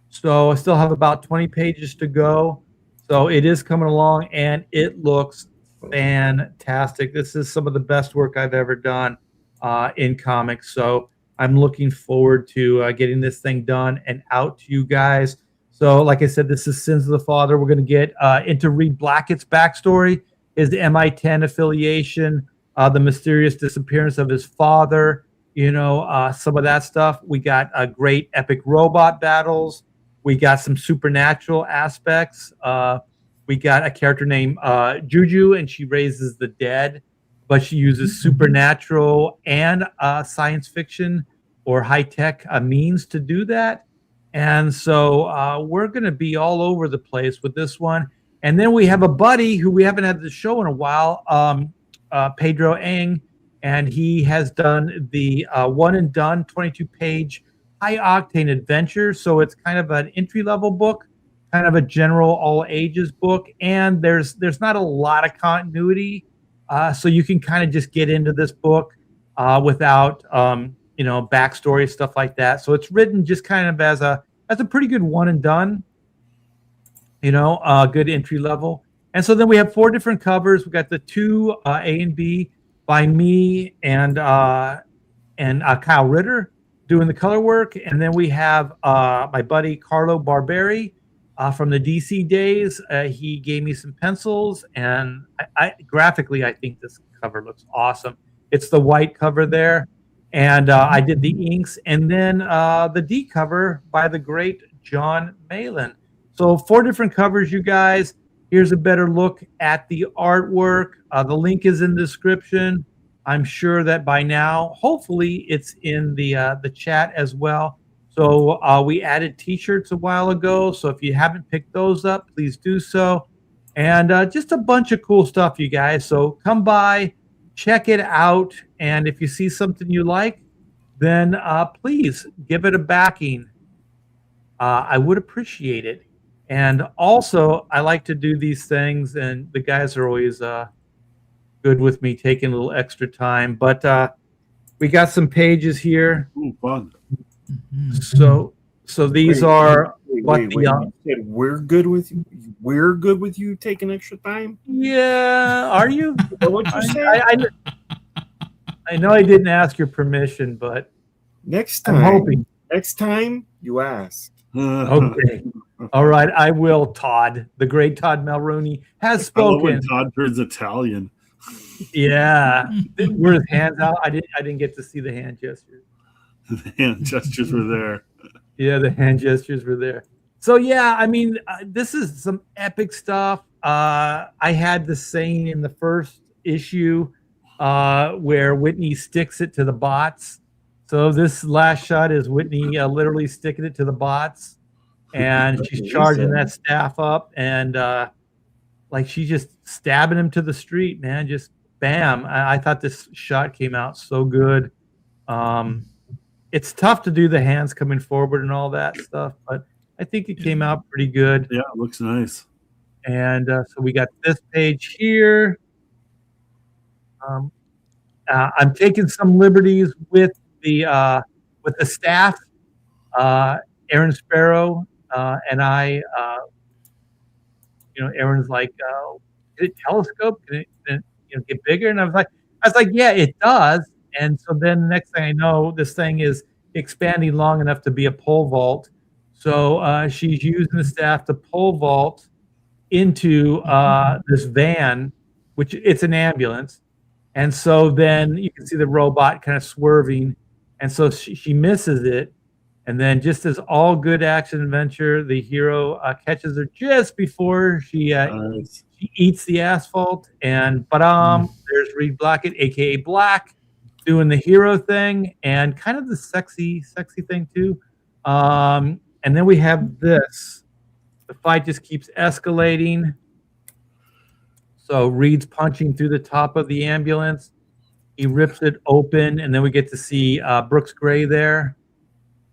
so I still have about 20 pages to go. So it is coming along, and it looks fantastic. This is some of the best work I've ever done in comics. So I'm looking forward to getting this thing done and out to you guys. So like I said, this is Sins of the Father. We're going to get into Reed Blackett's backstory, his MI10 affiliation, the mysterious disappearance of his father, some of that stuff. We got great epic robot battles. We got some supernatural aspects. We got a character named Juju, and she raises the dead, but she uses supernatural and science fiction or high-tech means to do that. And so we're going to be all over the place with this one. And then we have a buddy who we haven't had the show in a while, Pedro Ang, and he has done the one and done 22-page high-octane adventure. So it's kind of an entry-level book, kind of a general all-ages book. And there's not a lot of continuity. So you can kind of just get into this book without backstory, stuff like that. So it's written just kind of as a pretty good one and done. good entry level. And so then we have 4 different covers. We got the 2 A and B by me and Kyle Ritter doing the color work, and then we have my buddy Carlo Barberi from the DC days. He gave me some pencils, and I graphically, I think this cover looks awesome. It's the white cover there, and I did the inks, and then the D cover by the great John Malin. So 4 different covers, you guys. Here's a better look at the artwork. The link is in the description. I'm sure that by now, hopefully, it's in the chat as well. So we added T-shirts a while ago. So if you haven't picked those up, please do so. And just a bunch of cool stuff, you guys. So come by, check it out, and if you see something you like, then please give it a backing. I would appreciate it. And also, I like to do these things, and the guys are always good with me taking a little extra time. But we got some pages here. Ooh, fun. So these are wait. You said we're good with you. We're good with you taking extra time. Yeah, are you? Is that what you said? I know I didn't ask your permission, but Next time, I'm hoping. Next time you ask. Okay. All right, I will, Todd. The great Todd Mulrooney has I love spoken. when Todd turns Italian. Yeah. Were his hands out? I didn't get to see the hand gestures. The hand gestures were there. Yeah, the hand gestures were there. So yeah, I mean, this is some epic stuff. I had the saying in the first issue where Whitney sticks it to the bots. So this last shot is Whitney literally sticking it to the bots, and she's charging that staff up, and like she's just stabbing him to the street, man. Just bam. I thought this shot came out so good. It's tough to do the hands coming forward and all that stuff, but I think it came out pretty good. Yeah, it looks nice. And so we got this page here. I'm taking some liberties with the staff. Aaron Sparrow and I, Aaron's like, "Did it telescope? Can it get bigger?" And I was like, "Yeah, it does." And so then the next thing I know, this thing is expanding long enough to be a pole vault. So she's using the staff to pole vault into this van, which it's an ambulance. And so then you can see the robot kind of swerving. And so she misses it. And then just as all good action adventure, the hero catches her just before she eats the asphalt. And there's Reed Blackett, a.k.a. Black, doing the hero thing and kind of the sexy thing too. And then we have this. The fight just keeps escalating. So Reed's punching through the top of the ambulance. He rips it open, and then we get to see Brooks Gray there.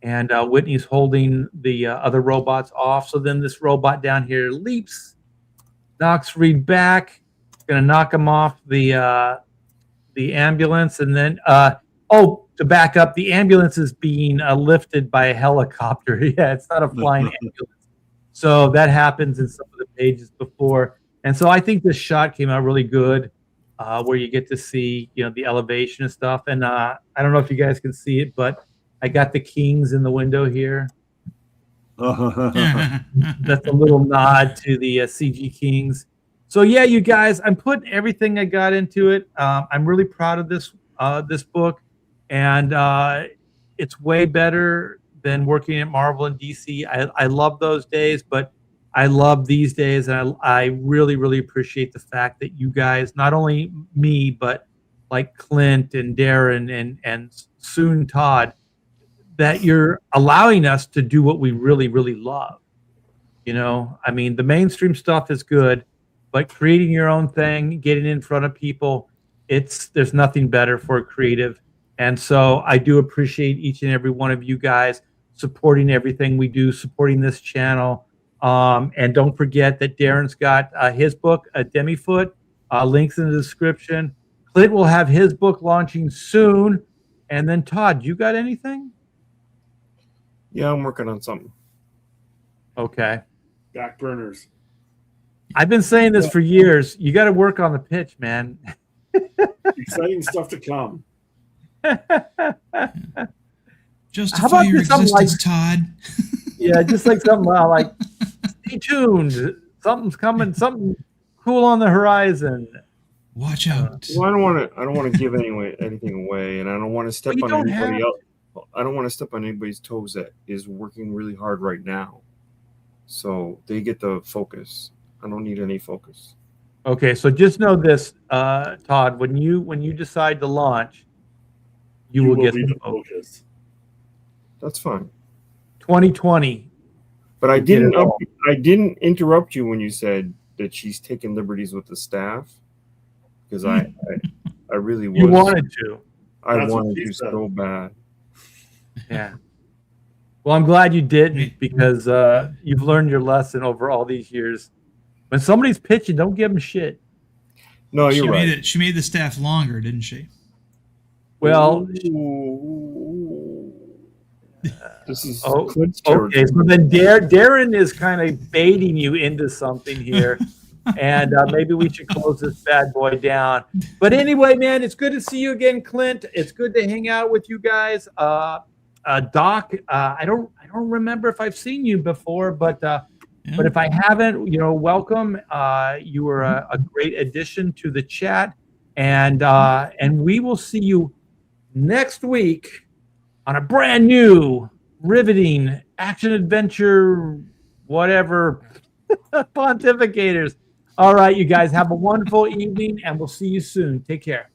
And Whitney's holding the other robots off. So then this robot down here leaps, knocks Reed back, going to knock him off the ambulance. And then, to back up, the ambulance is being lifted by a helicopter. Yeah, it's not a flying ambulance. So that happens in some of the pages before. And so I think this shot came out really good, where you get to see, the elevation and stuff. And I don't know if you guys can see it, but I got the Kings in the window here. That's a little nod to the CG Kings. So yeah, you guys, I'm putting everything I got into it. I'm really proud of this book, and it's way better than working at Marvel and DC. I love those days, but I love these days, and I really, really appreciate the fact that you guys, not only me, but like Clint and Darren and soon Todd, that you're allowing us to do what we really, really love. I mean, the mainstream stuff is good, but creating your own thing, getting in front of people, there's nothing better for a creative. And so I do appreciate each and every one of you guys supporting everything we do, supporting this channel. And don't forget that Darren's got his book, A Demifoot, links in the description. Clint will have his book launching soon. And then Todd, you got anything? Yeah, I'm working on something. Okay. Back burners. I've been saying this for years. You got to work on the pitch, man. Exciting stuff to come. Justify about your just something existence, Todd. Yeah, just like something like, stay tuned. Something's coming. Something cool on the horizon. Watch out. Well, I don't want to give anything away, and I don't want to step Well, you on don't anybody have- else. I don't want to step on anybody's toes that is working really hard right now. So they get the focus. I don't need any focus. Okay, so just know this, Todd. When you decide to launch, you will get be the the focus. focus. That's fine. 2020. But I Get it didn't. all. I didn't interrupt you when you said that she's taking liberties with the staff, because I really was. You wanted to. I That's what wanted she to said. so bad. Yeah. Well, I'm glad you didn't, because you've learned your lesson over all these years. When somebody's pitching, don't give them shit. No, She you're right. made it. She made the staff longer, didn't she? Well, This is Oh, Clint's okay. territory. So then Darren is kind of baiting you into something here. And maybe we should close this bad boy down. But anyway, man, it's good to see you again, Clint. It's good to hang out with you guys. Doc, I don't remember if I've seen you before, but if I haven't, welcome. You were a great addition to the chat, and we will see you next week on a brand new, riveting action adventure, whatever, Pontificators. All right, you guys have a wonderful evening, and we'll see you soon. Take care.